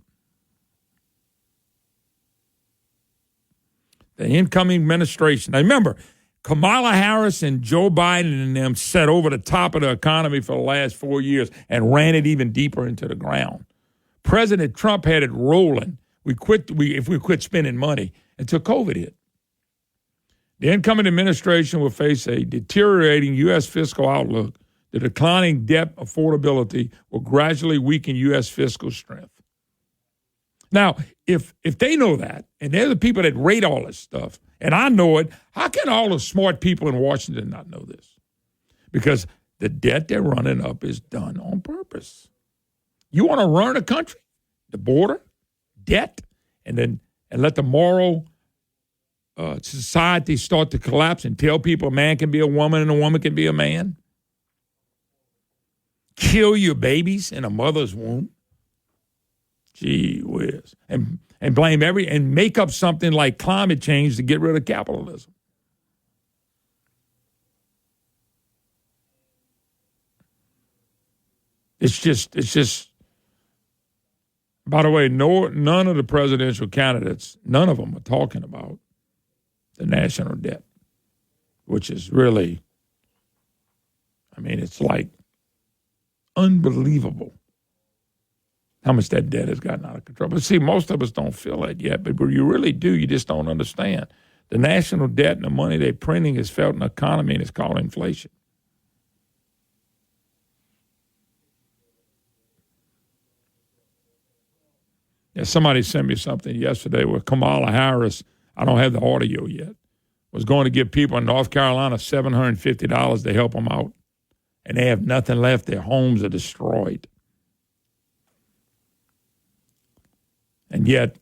The incoming administration. Now remember, Kamala Harris and Joe Biden and them set over the top of the economy for the last 4 years and ran it even deeper into the ground. President Trump had it rolling. If we quit spending money until COVID hit. The incoming administration will face a deteriorating U.S. fiscal outlook. The declining debt affordability will gradually weaken U.S. fiscal strength. Now, if they know that, and they're the people that rate all this stuff, and I know it, how can all the smart people in Washington not know this? Because the debt they're running up is done on purpose. You want to run a country, the border, debt, and let the moral society start to collapse and tell people a man can be a woman and a woman can be a man? Kill your babies in a mother's womb? Gee whiz. And blame and make up something like climate change to get rid of capitalism. It's just, by the way, none of the presidential candidates, none of them are talking about the national debt, which is really, it's like unbelievable how much that debt has gotten out of control. But see, most of us don't feel that yet, but you really do. You just don't understand. The national debt and the money they're printing is felt in the economy, and it's called inflation. Yeah, somebody sent me something yesterday where Kamala Harris, I don't have the audio yet, was going to give people in North Carolina $750 to help them out, and they have nothing left. Their homes are destroyed. And yet,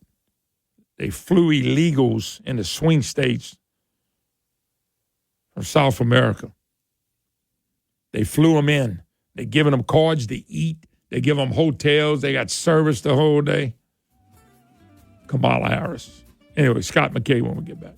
they flew illegals in the swing states from South America. They flew them in. They're giving them cards to eat. They give them hotels. They got service the whole day. Kamala Harris. Anyway, Scott McKay when we get back.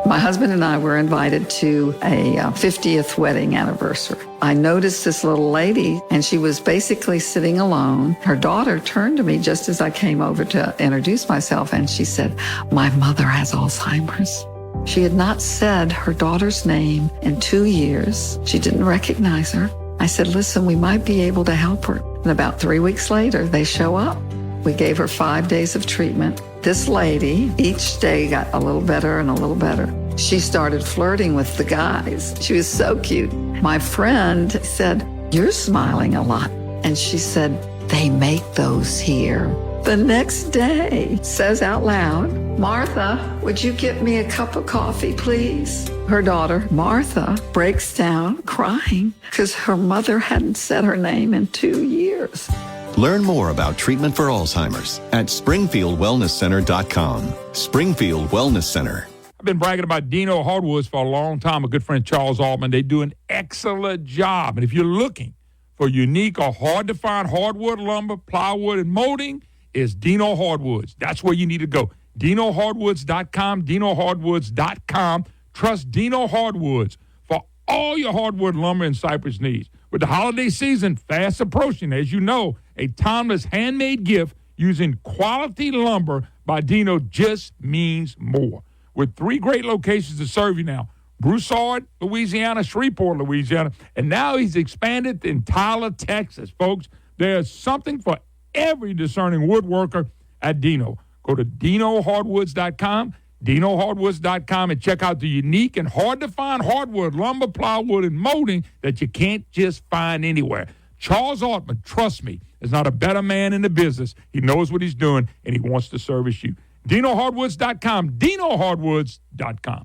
My husband and I were invited to a 50th wedding anniversary. I noticed this little lady, and she was basically sitting alone. Her daughter turned to me just as I came over to introduce myself, and she said, "My mother has Alzheimer's." She had not said her daughter's name in 2 years. She didn't recognize her. I said, "Listen, we might be able to help her." And about 3 weeks later, they show up. We gave her 5 days of treatment. This lady, each day got a little better and a little better. She started flirting with the guys. She was so cute. My friend said, "You're smiling a lot." And she said, "They make those here." The next day, says out loud, "Martha, would you get me a cup of coffee, please?" Her daughter, Martha, breaks down crying because her mother hadn't said her name in 2 years. Learn more about treatment for Alzheimer's at SpringfieldWellnessCenter.com. Springfield Wellness Center. I've been bragging about Dino Hardwoods for a long time. A good friend, Charles Altman, they do an excellent job. And if you're looking for unique or hard-to-find hardwood lumber, plywood, and molding, it's Dino Hardwoods. That's where you need to go. DinoHardwoods.com, DinoHardwoods.com. Trust Dino Hardwoods for all your hardwood lumber and cypress needs. With the holiday season fast approaching, as you know, a timeless handmade gift using quality lumber by Dino just means more. With 3 great locations to serve you now, Broussard, Louisiana, Shreveport, Louisiana, and now he's expanded in Tyler, Texas. Folks, there's something for every discerning woodworker at Dino. Go to DinoHardwoods.com, DinoHardwoods.com, and check out the unique and hard-to-find hardwood, lumber, plywood, and molding that you can't just find anywhere. Charles Altman, trust me, is not a better man in the business. He knows what he's doing, and he wants to service you. DinoHardwoods.com, DinoHardwoods.com.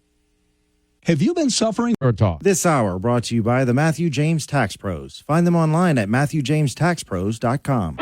Have you been suffering or talk? This hour brought to you by the Matthew James Tax Pros. Find them online at MatthewJamesTaxPros.com.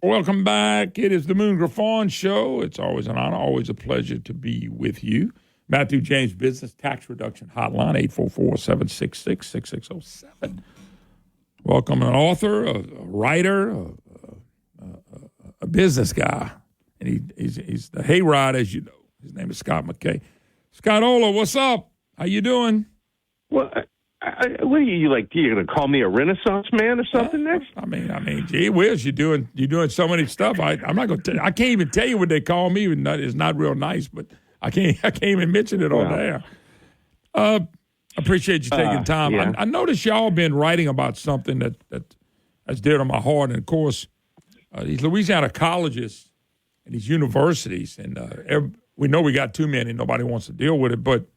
Welcome back. It is the Moon Griffon Show. It's always an honor, always a pleasure to be with you. Matthew James Business Tax Reduction Hotline, 844-766-6607. Welcome an author, a writer, a business guy. And he's the hayride, as you know. His name is Scott McKay. Scott Ola, what's up? How you doing? Well, what are you like? You going to call me a Renaissance man or something next? I mean, gee whiz, you're doing so many stuff. I'm not going to. I can't even tell you what they call me. It's not real nice, but I can't even mention it on there. Appreciate you taking time. Yeah. I noticed y'all been writing about something that's dear to my heart, and of course, these Louisiana colleges and these universities, and we know we got too many. Nobody wants to deal with it, but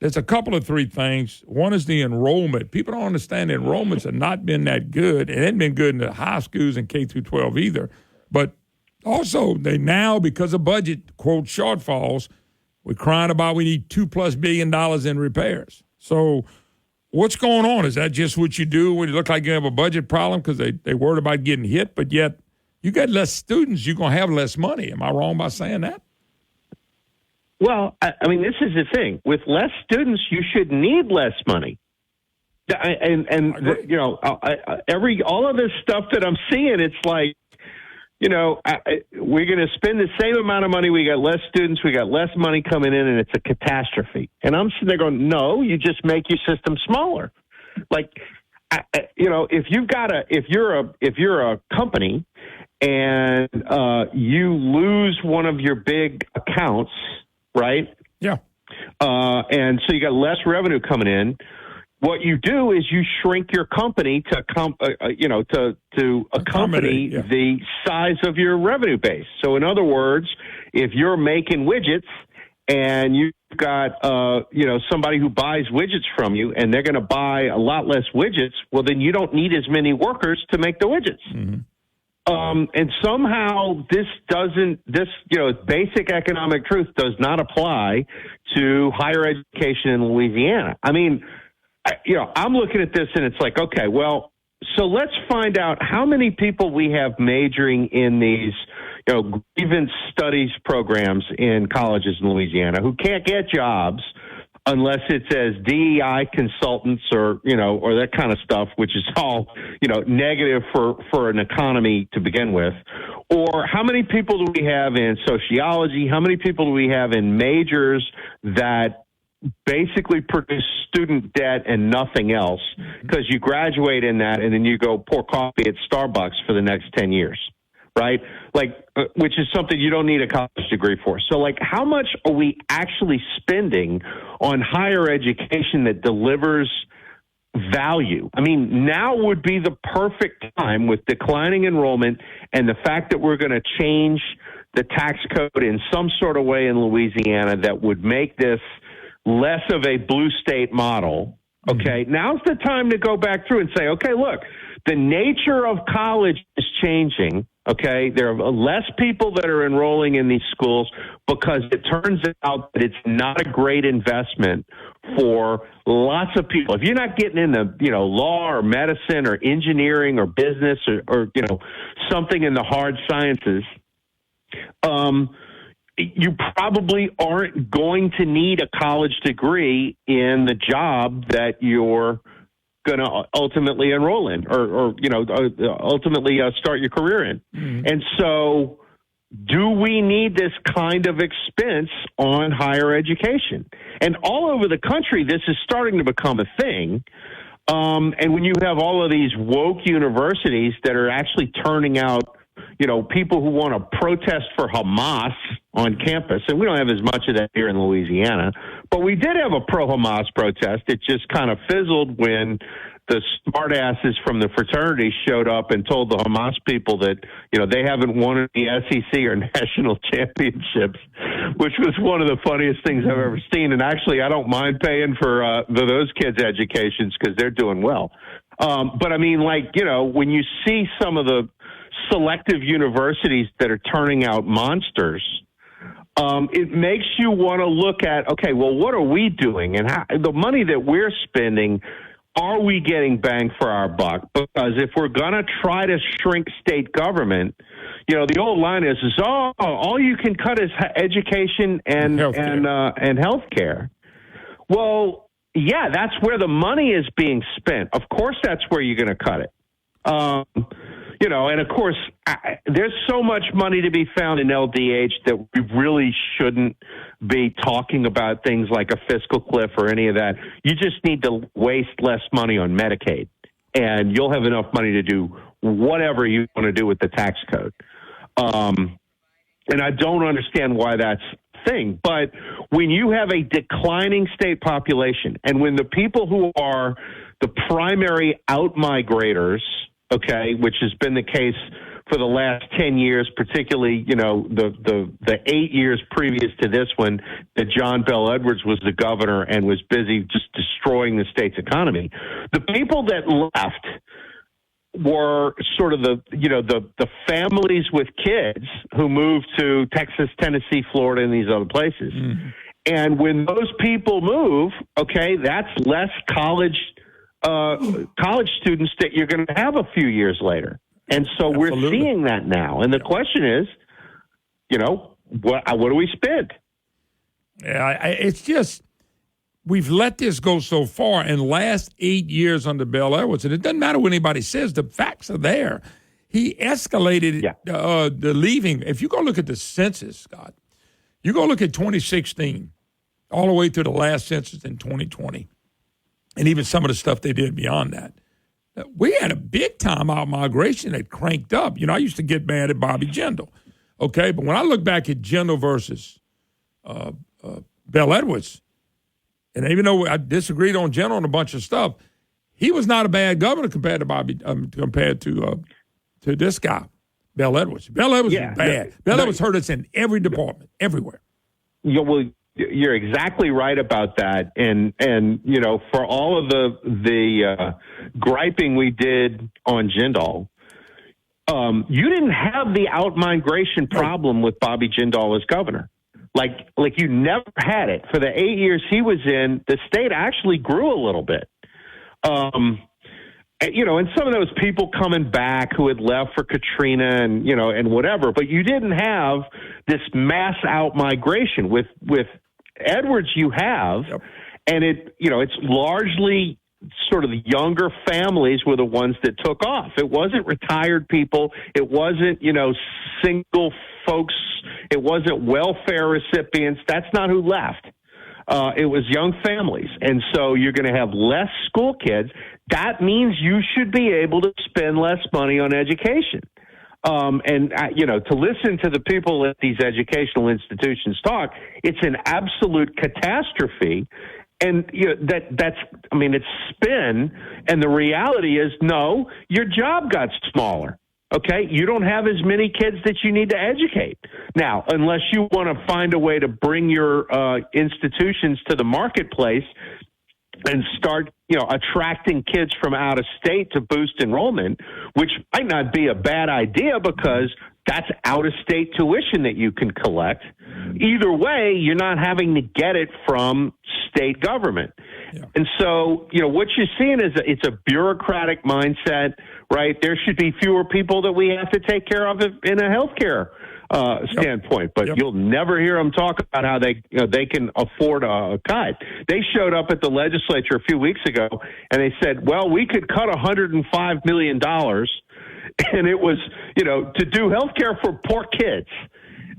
there's a couple of three things. One is the enrollment. People don't understand the enrollments have not been that good. It hasn't been good in the high schools and K through 12 either. But also, they now, because of budget, quote, shortfalls, we're crying about we need $2+ billion in repairs. So what's going on? Is that just what you do when you look like you have a budget problem because they worried about getting hit, but yet you got less students, you're going to have less money. Am I wrong by saying that? Well, I mean, this is the thing. With less students, you should need less money. All of this stuff that I'm seeing, it's like, we're going to spend the same amount of money. We got less students. We got less money coming in, and it's a catastrophe. And I'm sitting there going, no, you just make your system smaller. Like, if you're a company and you lose one of your big accounts, right? Yeah. And so you got less revenue coming in. What you do is you shrink your company to accompany the size of your revenue base. So in other words, if you're making widgets and you've got somebody who buys widgets from you and they're going to buy a lot less widgets, well then you don't need as many workers to make the widgets. Mm-hmm. And somehow this basic economic truth does not apply to higher education in Louisiana. I mean, I'm looking at this and it's like, okay, well, so let's find out how many people we have majoring in these, grievance studies programs in colleges in Louisiana who can't get jobs unless it's as DEI consultants or that kind of stuff, which is all, negative for an economy to begin with. Or how many people do we have in sociology? How many people do we have in majors that basically produce student debt and nothing else because you graduate in that and then you go pour coffee at Starbucks for the next 10 years, right? Which is something you don't need a college degree for. So how much are we actually spending on higher education that delivers value? I mean, now would be the perfect time with declining enrollment and the fact that we're going to change the tax code in some sort of way in Louisiana that would make this less of a blue state model. Okay, now's the time to go back through and say, okay, look, the nature of college is changing. Okay, there are less people that are enrolling in these schools because it turns out that it's not a great investment for lots of people. If you're not getting in the, law or medicine or engineering or business or something in the hard sciences, you probably aren't going to need a college degree in the job that you're going to ultimately enroll in or ultimately start your career in. Mm-hmm. And so do we need this kind of expense on higher education? And all over the country, this is starting to become a thing. And when you have all of these woke universities that are actually turning out people who want to protest for Hamas on campus, and we don't have as much of that here in Louisiana, but we did have a pro-Hamas protest. It just kind of fizzled when the smartasses from the fraternity showed up and told the Hamas people that, they haven't won the SEC or national championships, which was one of the funniest things I've ever seen. And actually, I don't mind paying for those kids' educations because they're doing well. But I mean, when you see some of the selective universities that are turning out monsters, it makes you want to look at, okay, well, what are we doing? And how, the money that we're spending, are we getting bang for our buck? Because if we're going to try to shrink state government, the old line is all you can cut is education and healthcare. Well, yeah, that's where the money is being spent. Of course, that's where you're going to cut it. And of course, there's so much money to be found in LDH that we really shouldn't be talking about things like a fiscal cliff or any of that. You just need to waste less money on Medicaid, and you'll have enough money to do whatever you want to do with the tax code. And I don't understand why that's a thing. But when you have a declining state population, and when the people who are the primary out-migrators, okay, which has been the case for the last 10 years, particularly, the 8 years previous to this one, that John Bel Edwards was the governor and was busy just destroying the state's economy. The people that left were sort of the families with kids who moved to Texas, Tennessee, Florida, and these other places. Mm-hmm. And when those people move, okay, that's less college students that you're going to have a few years later. And so we're seeing that now. And the question is, what do we spend? Yeah, it's just, we've let this go so far. In the last 8 years under Bel Edwards, and it doesn't matter what anybody says, the facts are there. He escalated the leaving. If you go look at the census, Scott, you go look at 2016, all the way to the last census in 2020, and even some of the stuff they did beyond that. We had a big-time out-migration that cranked up. I used to get mad at Bobby Jindal, okay? But when I look back at Jindal versus Bel Edwards, and even though I disagreed on Jindal on a bunch of stuff, he was not a bad governor compared to this guy, Bel Edwards. Bel Edwards was bad. Bel Edwards hurt us in every department, everywhere. You're exactly right about that, and for all of the griping we did on Jindal, you didn't have the out-migration problem with Bobby Jindal as governor. Like you never had it. For the 8 years he was in, the state actually grew a little bit. And some of those people coming back who had left for Katrina and whatever, but you didn't have this mass out-migration. With Edwards you have, and it's largely sort of the younger families were the ones that took off. It wasn't retired people. It wasn't, single folks. It wasn't welfare recipients. That's not who left. It was young families. And so you're going to have less school kids. That means you should be able to spend less money on education. To listen to the people at these educational institutions talk, it's an absolute catastrophe. And it's spin. And the reality is, no, your job got smaller. Okay, you don't have as many kids that you need to educate. Now, unless you want to find a way to bring your institutions to the marketplace and start, attracting kids from out of state to boost enrollment, which might not be a bad idea because that's out of state tuition that you can collect. Either way, you're not having to get it from state government. Yeah. And so, what you're seeing is it's a bureaucratic mindset, right? There should be fewer people that we have to take care of in a healthcare standpoint, but you'll never hear them talk about how they can afford a cut. They showed up at the legislature a few weeks ago and they said, well, we could cut $105 million, and it was, to do healthcare for poor kids.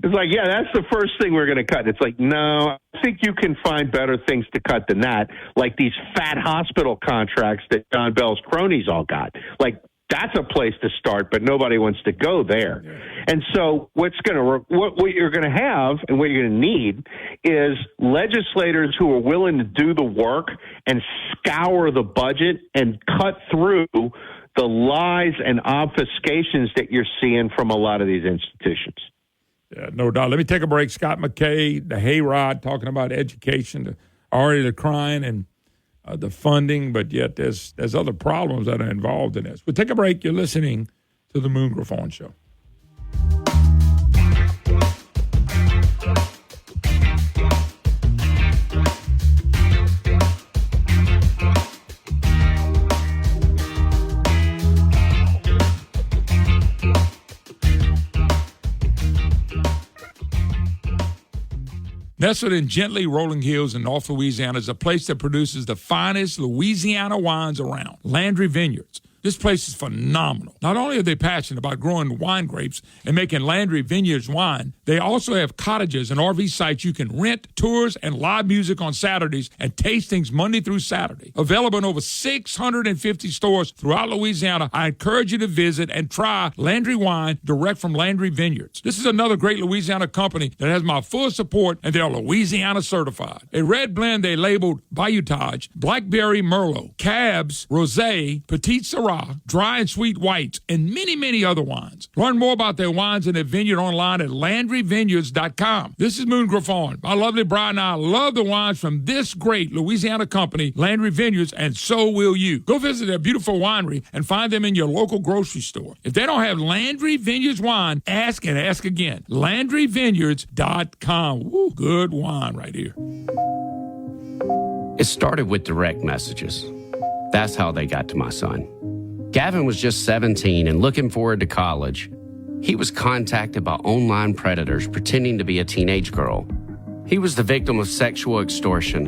It's like, yeah, that's the first thing we're going to cut. It's like, no, I think you can find better things to cut than that, like these fat hospital contracts that John Bell's cronies all got. Like, that's a place to start, but nobody wants to go there. Yeah. And so what you're going to have and what you're going to need is legislators who are willing to do the work and scour the budget and cut through the lies and obfuscations that you're seeing from a lot of these institutions. Yeah, no doubt. Let me take a break. Scott McKay, the Hayrod, talking about education, already the crying and the funding, but yet there's other problems that are involved in this. We'll take a break. You're listening to the Moon Griffon Show. Nestled in gently rolling hills in North Louisiana is a place that produces the finest Louisiana wines around, Landry Vineyards. This place is phenomenal. Not only are they passionate about growing wine grapes and making Landry Vineyards wine, they also have cottages and RV sites you can rent, tours, and live music on Saturdays and tastings Monday through Saturday. Available in over 650 stores throughout Louisiana, I encourage you to visit and try Landry wine direct from Landry Vineyards. This is another great Louisiana company that has my full support, and they're Louisiana certified. A red blend they labeled Bayoutage, Blackberry Merlot, Cabs, Rosé, Petite Syrah, dry and sweet whites, and many, many other wines. Learn more about their wines and their vineyard online at LandryVineyards.com. This is Moon Griffon. My lovely bride and I love the wines from this great Louisiana company, Landry Vineyards, and so will you. Go visit their beautiful winery and find them in your local grocery store. If they don't have Landry Vineyards wine, ask and ask again. LandryVineyards.com. Woo, good wine right here. It started with direct messages. That's how they got to my son. Gavin was just 17 and looking forward to college. He was contacted by online predators pretending to be a teenage girl. He was the victim of sexual extortion.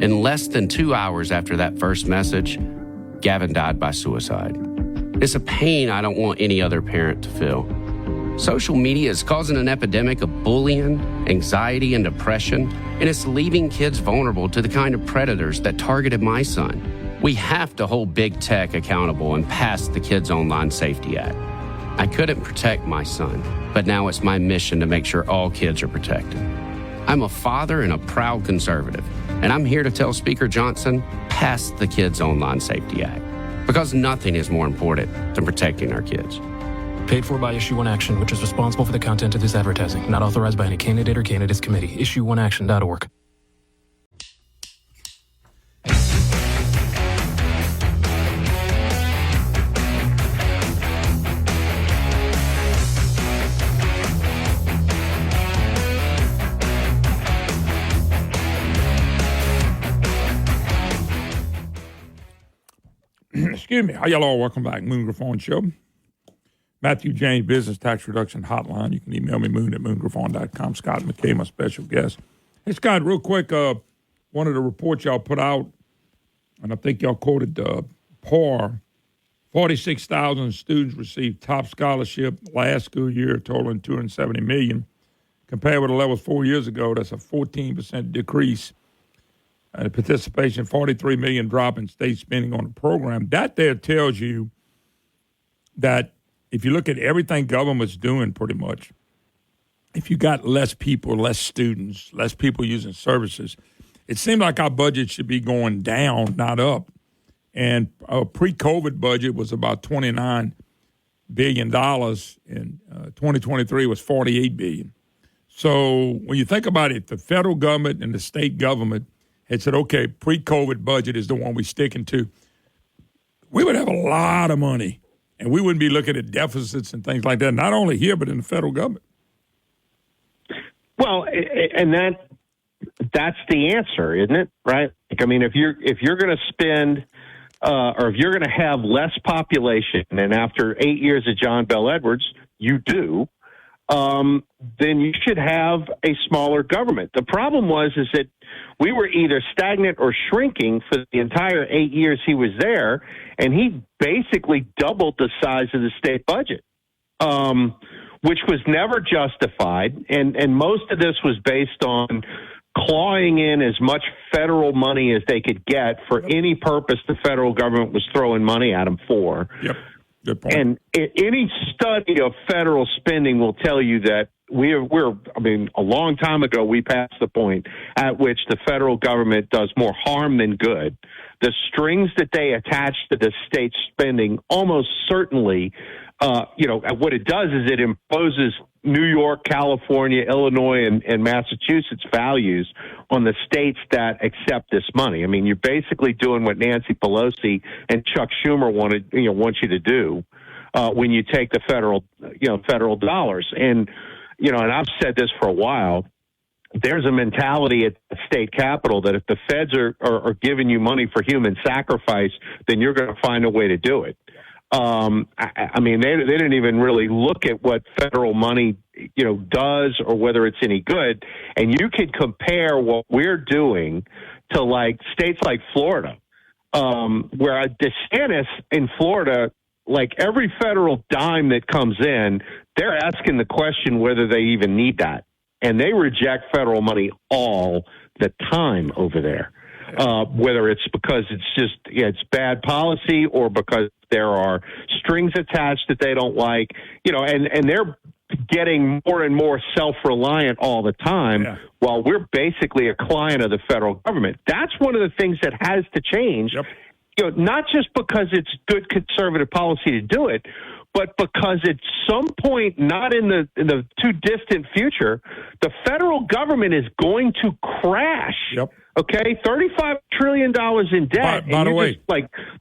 In less than 2 hours after that first message, Gavin died by suicide. It's a pain I don't want any other parent to feel. Social media is causing an epidemic of bullying, anxiety, and depression, and it's leaving kids vulnerable to the kind of predators that targeted my son. We have to hold big tech accountable and pass the Kids Online Safety Act. I couldn't protect my son, but now it's my mission to make sure all kids are protected. I'm a father and a proud conservative, and I'm here to tell Speaker Johnson, pass the Kids Online Safety Act, because nothing is more important than protecting our kids. Paid for by Issue One Action, which is responsible for the content of this advertising. Not authorized by any candidate or candidates committee. IssueOneAction.org. Excuse me. How y'all all? Welcome back. Moon Griffon Show. Matthew James Business Tax Reduction Hotline. You can email me, moon@moongriffon.com. Scott McKay, my special guest. Hey, Scott, real quick, one of the reports y'all put out, and I think y'all quoted PAR, 46,000 students received top scholarship last school year, totaling $270 million. Compared with the levels 4 years ago, that's a 14% decrease. Participation, $43 million drop in state spending on the program. That there tells you that if you look at everything government's doing pretty much, if you got less people, less students, less people using services, it seems like our budget should be going down, not up. And a pre-COVID budget was about $29 billion, and 2023 was $48 billion. So when you think about it, the federal government and the state government had said, okay, pre-COVID budget is the one we're sticking to, we would have a lot of money, and we wouldn't be looking at deficits and things like that, not only here, but in the federal government. Well, and that's the answer, isn't it? Right? I mean, if you're going to spend or if you're going to have less population, and after 8 years of John Bel Edwards, you do, then you should have a smaller government. The problem is that we were either stagnant or shrinking for the entire 8 years he was there, and he basically doubled the size of the state budget, which was never justified. And most of this was based on clawing in as much federal money as they could get for any purpose the federal government was throwing money at them for. Yep. Good point. And any study of federal spending will tell you that a long time ago, we passed the point at which the federal government does more harm than good. The strings that they attach to the state spending almost certainly, what it does is it imposes New York, California, Illinois, and Massachusetts values on the states that accept this money. I mean, you're basically doing what Nancy Pelosi and Chuck Schumer want you to do when you take the federal dollars. And I've said this for a while. There's a mentality at the state capitol that if the feds are giving you money for human sacrifice, then you're going to find a way to do it. I mean, they didn't even really look at what federal money, does or whether it's any good. And you can compare what we're doing to like states like Florida, where DeSantis in Florida, like every federal dime that comes in, they're asking the question whether they even need that. And they reject federal money all the time over there, whether it's because it's bad policy or because there are strings attached that they don't like, and they're getting more and more self-reliant all the time while we're basically a client of the federal government. That's one of the things that has to change, not just because it's good conservative policy to do it, but because at some point, not in the too distant future, the federal government is going to crash. Okay, $35 trillion in debt. By the way,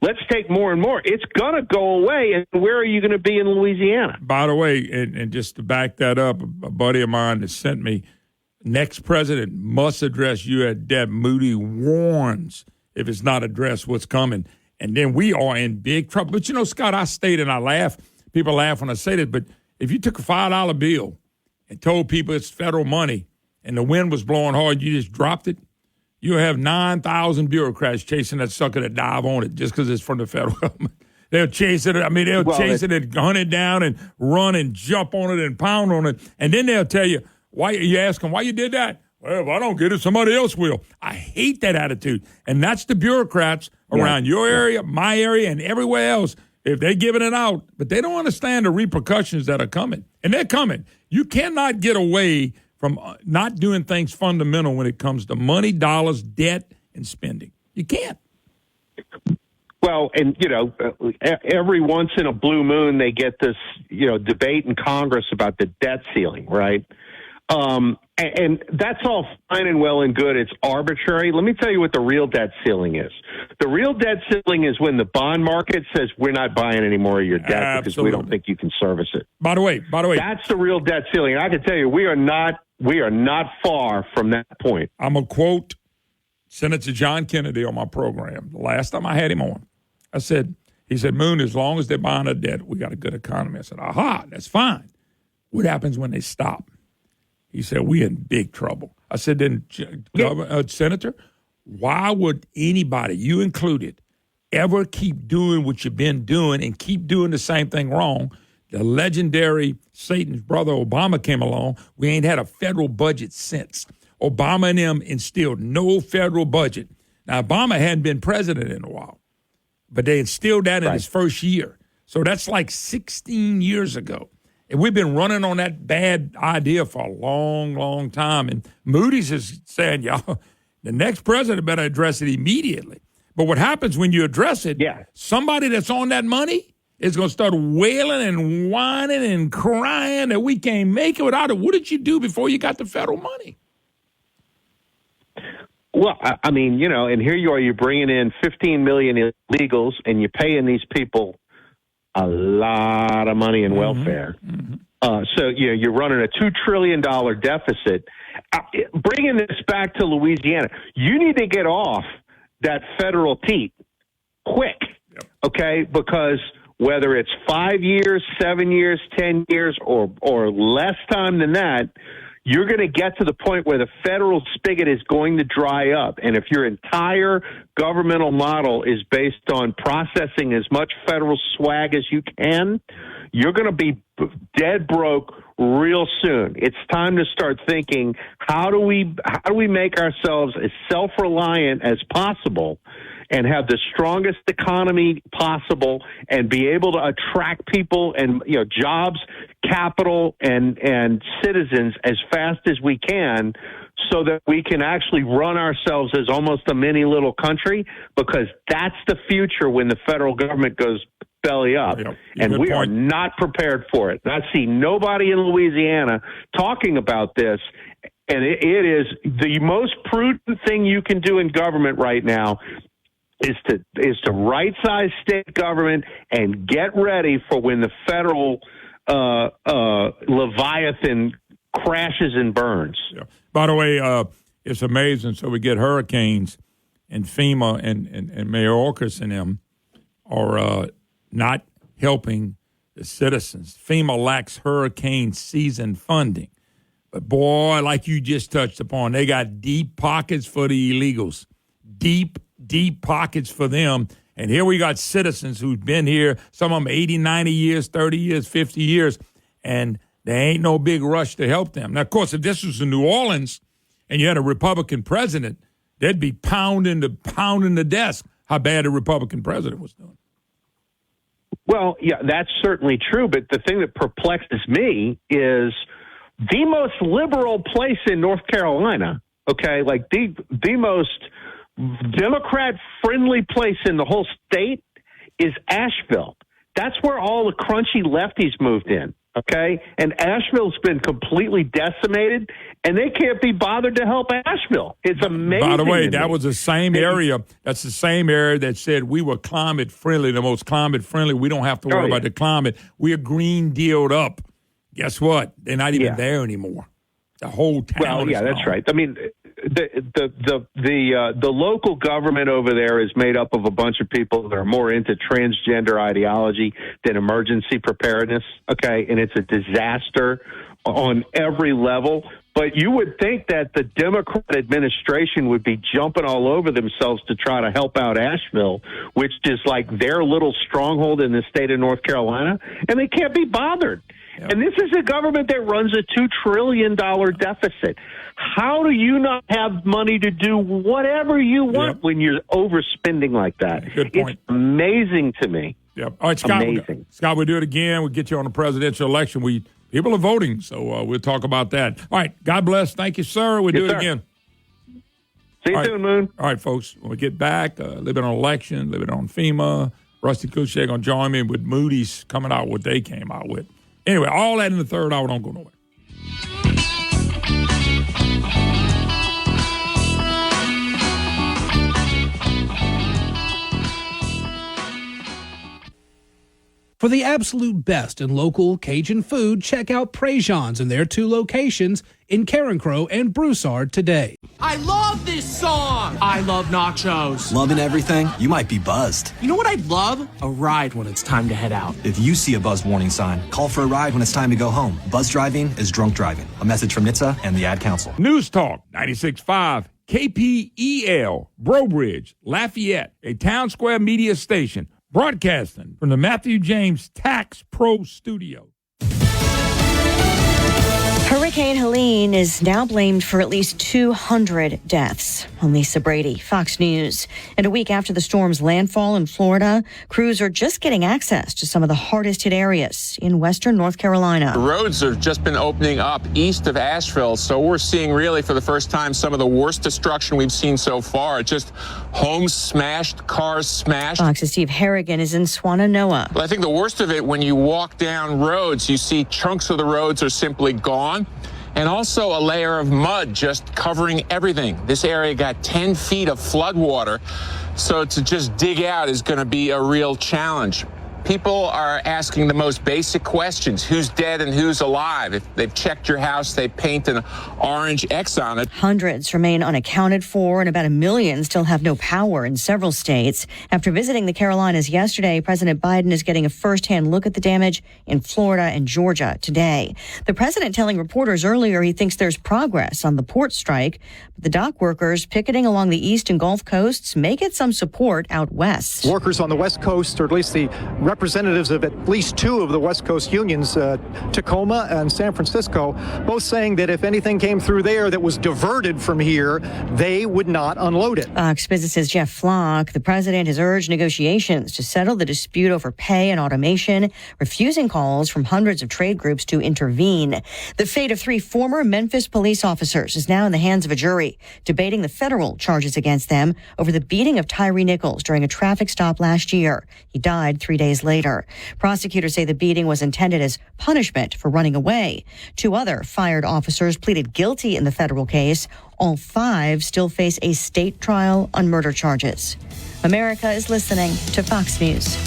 let's take more and more. It's going to go away. And where are you going to be in Louisiana? By the way, and just to back that up, a buddy of mine that sent me, next president must address U.S. debt. Moody warns if it's not addressed what's coming. And then we are in big trouble. But, Scott, I state and I laugh. People laugh when I say this, but if you took a $5 bill and told people it's federal money and the wind was blowing hard, you just dropped it, you'll have 9,000 bureaucrats chasing that sucker to dive on it just because it's from the federal government. They'll chase it. Chase it and hunt it down and run and jump on it and pound on it. And then they'll tell you, why you ask them, why you did that? Well, if I don't get it, somebody else will. I hate that attitude. And that's the bureaucrats around your area, my area, and everywhere else. If they're giving it out, but they don't understand the repercussions that are coming. And they're coming. You cannot get away from not doing things fundamental when it comes to money, dollars, debt, and spending. You can't. Well, and, every once in a blue moon, they get this, debate in Congress about the debt ceiling, right? And that's all fine and well and good. It's arbitrary. Let me tell you what the real debt ceiling is. The real debt ceiling is when the bond market says we're not buying any more of your debt because we don't think you can service it. By the way, that's the real debt ceiling. And I can tell you, we are not far from that point. I'm going to quote Senator John Kennedy on my program. The last time I had him on, he said, Moon, as long as they're buying a debt, we got a good economy. I said, aha, that's fine. What happens when they stop? He said, we're in big trouble. I said, then, Senator, why would anybody, you included, ever keep doing what you've been doing and keep doing the same thing wrong? The legendary Satan's brother Obama came along. We ain't had a federal budget since. Obama and them instilled no federal budget. Now, Obama hadn't been president in a while, but they instilled that in his first year. So that's like 16 years ago. And we've been running on that bad idea for a long, long time. And Moody's is saying, y'all, the next president better address it immediately. But what happens when you address it, somebody that's on that money is going to start wailing and whining and crying that we can't make it without it. What did you do before you got the federal money? Well, I mean, and here you are, you're bringing in 15 million illegals and you're paying these people a lot of money in welfare. So, you're running a $2 trillion deficit. Bringing this back to Louisiana, you need to get off that federal teat quick, okay? Because whether it's 5 years, 7 years, 10 years, or less time than that, you're going to get to the point where the federal spigot is going to dry up. And if your entire governmental model is based on processing as much federal swag as you can, you're going to be dead broke real soon. It's time to start thinking, how do we make ourselves as self-reliant as possible and have the strongest economy possible and be able to attract people and jobs, capital, and citizens as fast as we can so that we can actually run ourselves as almost a mini little country, because that's the future when the federal government goes belly up. And we are not prepared for it. I see nobody in Louisiana talking about this. And it is the most prudent thing you can do in government right now is to right-size state government and get ready for when the federal Leviathan crashes and burns. By the way, it's amazing. So we get hurricanes, and FEMA and Mayorkas and them are not helping the citizens. FEMA lacks hurricane season funding. But, boy, like you just touched upon, they got deep pockets for the illegals. Deep, deep pockets for them. And here we got citizens who've been here, some of them 80, 90 years, 30 years, 50 years, and there ain't no big rush to help them. Now, of course, if this was in New Orleans and you had a Republican president, they'd be pounding the desk how bad the Republican president was doing. Well, yeah, that's certainly true. But the thing that perplexes me is the most liberal place in North Carolina, okay, like the most Democrat-friendly place in the whole state is Asheville. That's where all the crunchy lefties moved in, okay? And Asheville's been completely decimated, and they can't be bothered to help Asheville. It's amazing. By the way, that was the same area. That's the same area that said we were climate-friendly, the most climate-friendly. We don't have to worry about the climate. We are Green Dealed up. Guess what? They're not even there anymore. The whole town. Well, yeah, that's right. I mean, the local government over there is made up of a bunch of people that are more into transgender ideology than emergency preparedness. Okay, and it's a disaster on every level. But you would think that the Democrat administration would be jumping all over themselves to try to help out Asheville, which is like their little stronghold in the state of North Carolina, and they can't be bothered. Yep. And this is a government that runs a $2 trillion deficit. How do you not have money to do whatever you want when you're overspending like that? Good point. It's amazing to me. Yep. All right, Scott. Scott, we'll do it again. We'll get you on the presidential election. People are voting, so we'll talk about that. All right. God bless. Thank you, sir. We'll do it again. See you soon, Moon. All right, folks. When we get back, a little bit on election, a little bit on FEMA. Rusty Cushay going to join me with Moody's coming out what they came out with. Anyway, all that in the third hour. Don't go nowhere. For the absolute best in local Cajun food, check out Prejean's in their 2 locations in Carencro and Broussard today. I love this song. I love nachos. Loving everything? You might be buzzed. You know what I'd love? A ride when it's time to head out. If you see a buzz warning sign, call for a ride when it's time to go home. Buzz driving is drunk driving. A message from NHTSA and the Ad Council. News Talk 96.5 KPEL, Brobridge, Lafayette, a Town Square media station. Broadcasting from the Matthew James Tax Pro Studio. Hurricane Helene is now blamed for at least 200 deaths. I'm Lisa Brady, Fox News. And a week after the storm's landfall in Florida, crews are just getting access to some of the hardest hit areas in western North Carolina. The roads have just been opening up east of Asheville, so we're seeing really for the first time some of the worst destruction we've seen so far. Just homes smashed, cars smashed. Fox's Steve Harrigan is in Swannanoa. Well, I think the worst of it, when you walk down roads, you see chunks of the roads are simply gone. And also a layer of mud just covering everything. This area got 10 feet of flood water, so to just dig out is going to be a real challenge. People are asking the most basic questions. Who's dead and who's alive? If they've checked your house, they paint an orange X on it. Hundreds remain unaccounted for, and about 1 million still have no power in several states. After visiting the Carolinas yesterday, President Biden is getting a firsthand look at the damage in Florida and Georgia today. The president telling reporters earlier he thinks there's progress on the port strike, but the dock workers picketing along the east and Gulf coasts may get some support out west. Workers on the West Coast, or at least the representatives of at least 2 of the West Coast unions, Tacoma and San Francisco, both saying that if anything came through there that was diverted from here, they would not unload it. Fox Business's Jeff Flock, the president has urged negotiations to settle the dispute over pay and automation, refusing calls from hundreds of trade groups to intervene. The fate of 3 former Memphis police officers is now in the hands of a jury, debating the federal charges against them over the beating of Tyree Nichols during a traffic stop last year. He died 3 days later. Prosecutors say the beating was intended as punishment for running away. 2 other fired officers pleaded guilty in the federal case. All 5 still face a state trial on murder charges. America is listening to Fox News.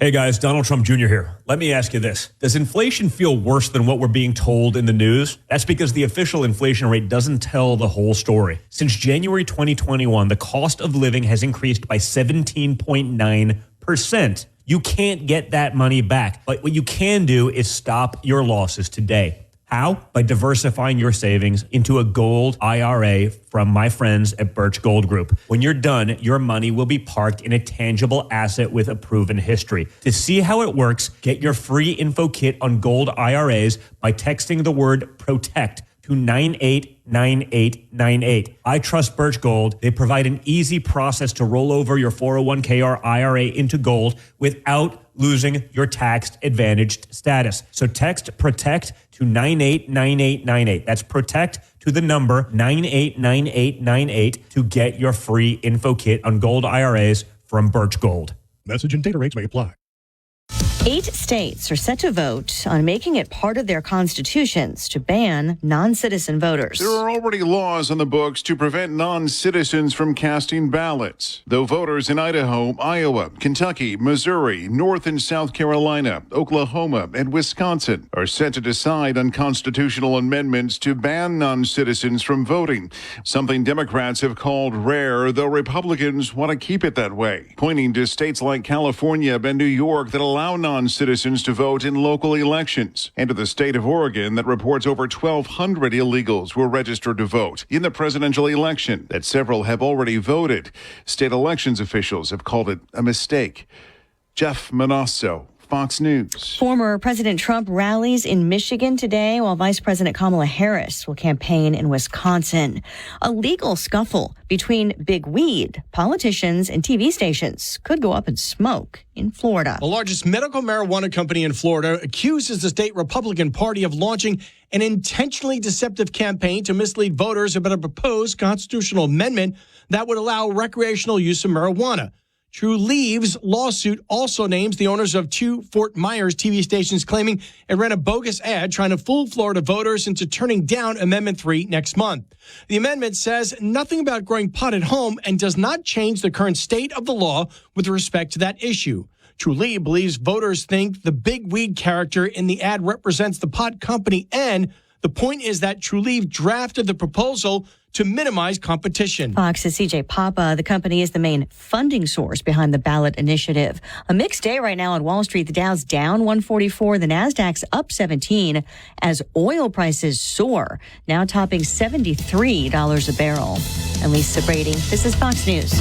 Hey guys, Donald Trump Jr. here. Let me ask you this. Does inflation feel worse than what we're being told in the news? That's because the official inflation rate doesn't tell the whole story. Since January 2021, the cost of living has increased by 17.9%. You can't get that money back. But what you can do is stop your losses today. How? By diversifying your savings into a gold IRA from my friends at Birch Gold Group. When you're done, your money will be parked in a tangible asset with a proven history. To see how it works, get your free info kit on gold IRAs by texting the word PROTECT to 989898. I trust Birch Gold. They provide an easy process to roll over your 401k or IRA into gold without losing your tax advantaged status. So text PROTECT to 989898. That's PROTECT to the number 989898 to get your free info kit on gold IRAs from Birch Gold. Message and data rates may apply. 8 states are set to vote on making it part of their constitutions to ban non-citizen voters. There are already laws on the books to prevent non-citizens from casting ballots. Though voters in Idaho, Iowa, Kentucky, Missouri, North and South Carolina, Oklahoma, and Wisconsin are set to decide on constitutional amendments to ban non-citizens from voting, something Democrats have called rare, though Republicans want to keep it that way, pointing to states like California and New York that allow non-citizens to vote in local elections, and to the state of Oregon that reports over 1,200 illegals were registered to vote in the presidential election, that several have already voted. State elections officials have called it a mistake. Jeff Manasso, Fox News. Former President Trump rallies in Michigan today, while Vice President Kamala Harris will campaign in Wisconsin. A legal scuffle between big weed, politicians, and TV stations could go up in smoke in Florida. The largest medical marijuana company in Florida accuses the state Republican Party of launching an intentionally deceptive campaign to mislead voters about a proposed constitutional amendment that would allow recreational use of marijuana. True Leaves lawsuit also names the owners of 2 Fort Myers TV stations, claiming it ran a bogus ad trying to fool Florida voters into turning down Amendment 3 next month. The amendment says nothing about growing pot at home and does not change the current state of the law with respect to that issue. True Leaves believes voters think the big weed character in the ad represents the pot company, and the point is that True Leaves drafted the proposal to minimize competition. Fox's CJ Papa, the company is the main funding source behind the ballot initiative. A mixed day right now on Wall Street. The Dow's down 144, the Nasdaq's up 17 as oil prices soar, now topping $73 a barrel. And Lisa Brady, this is Fox News.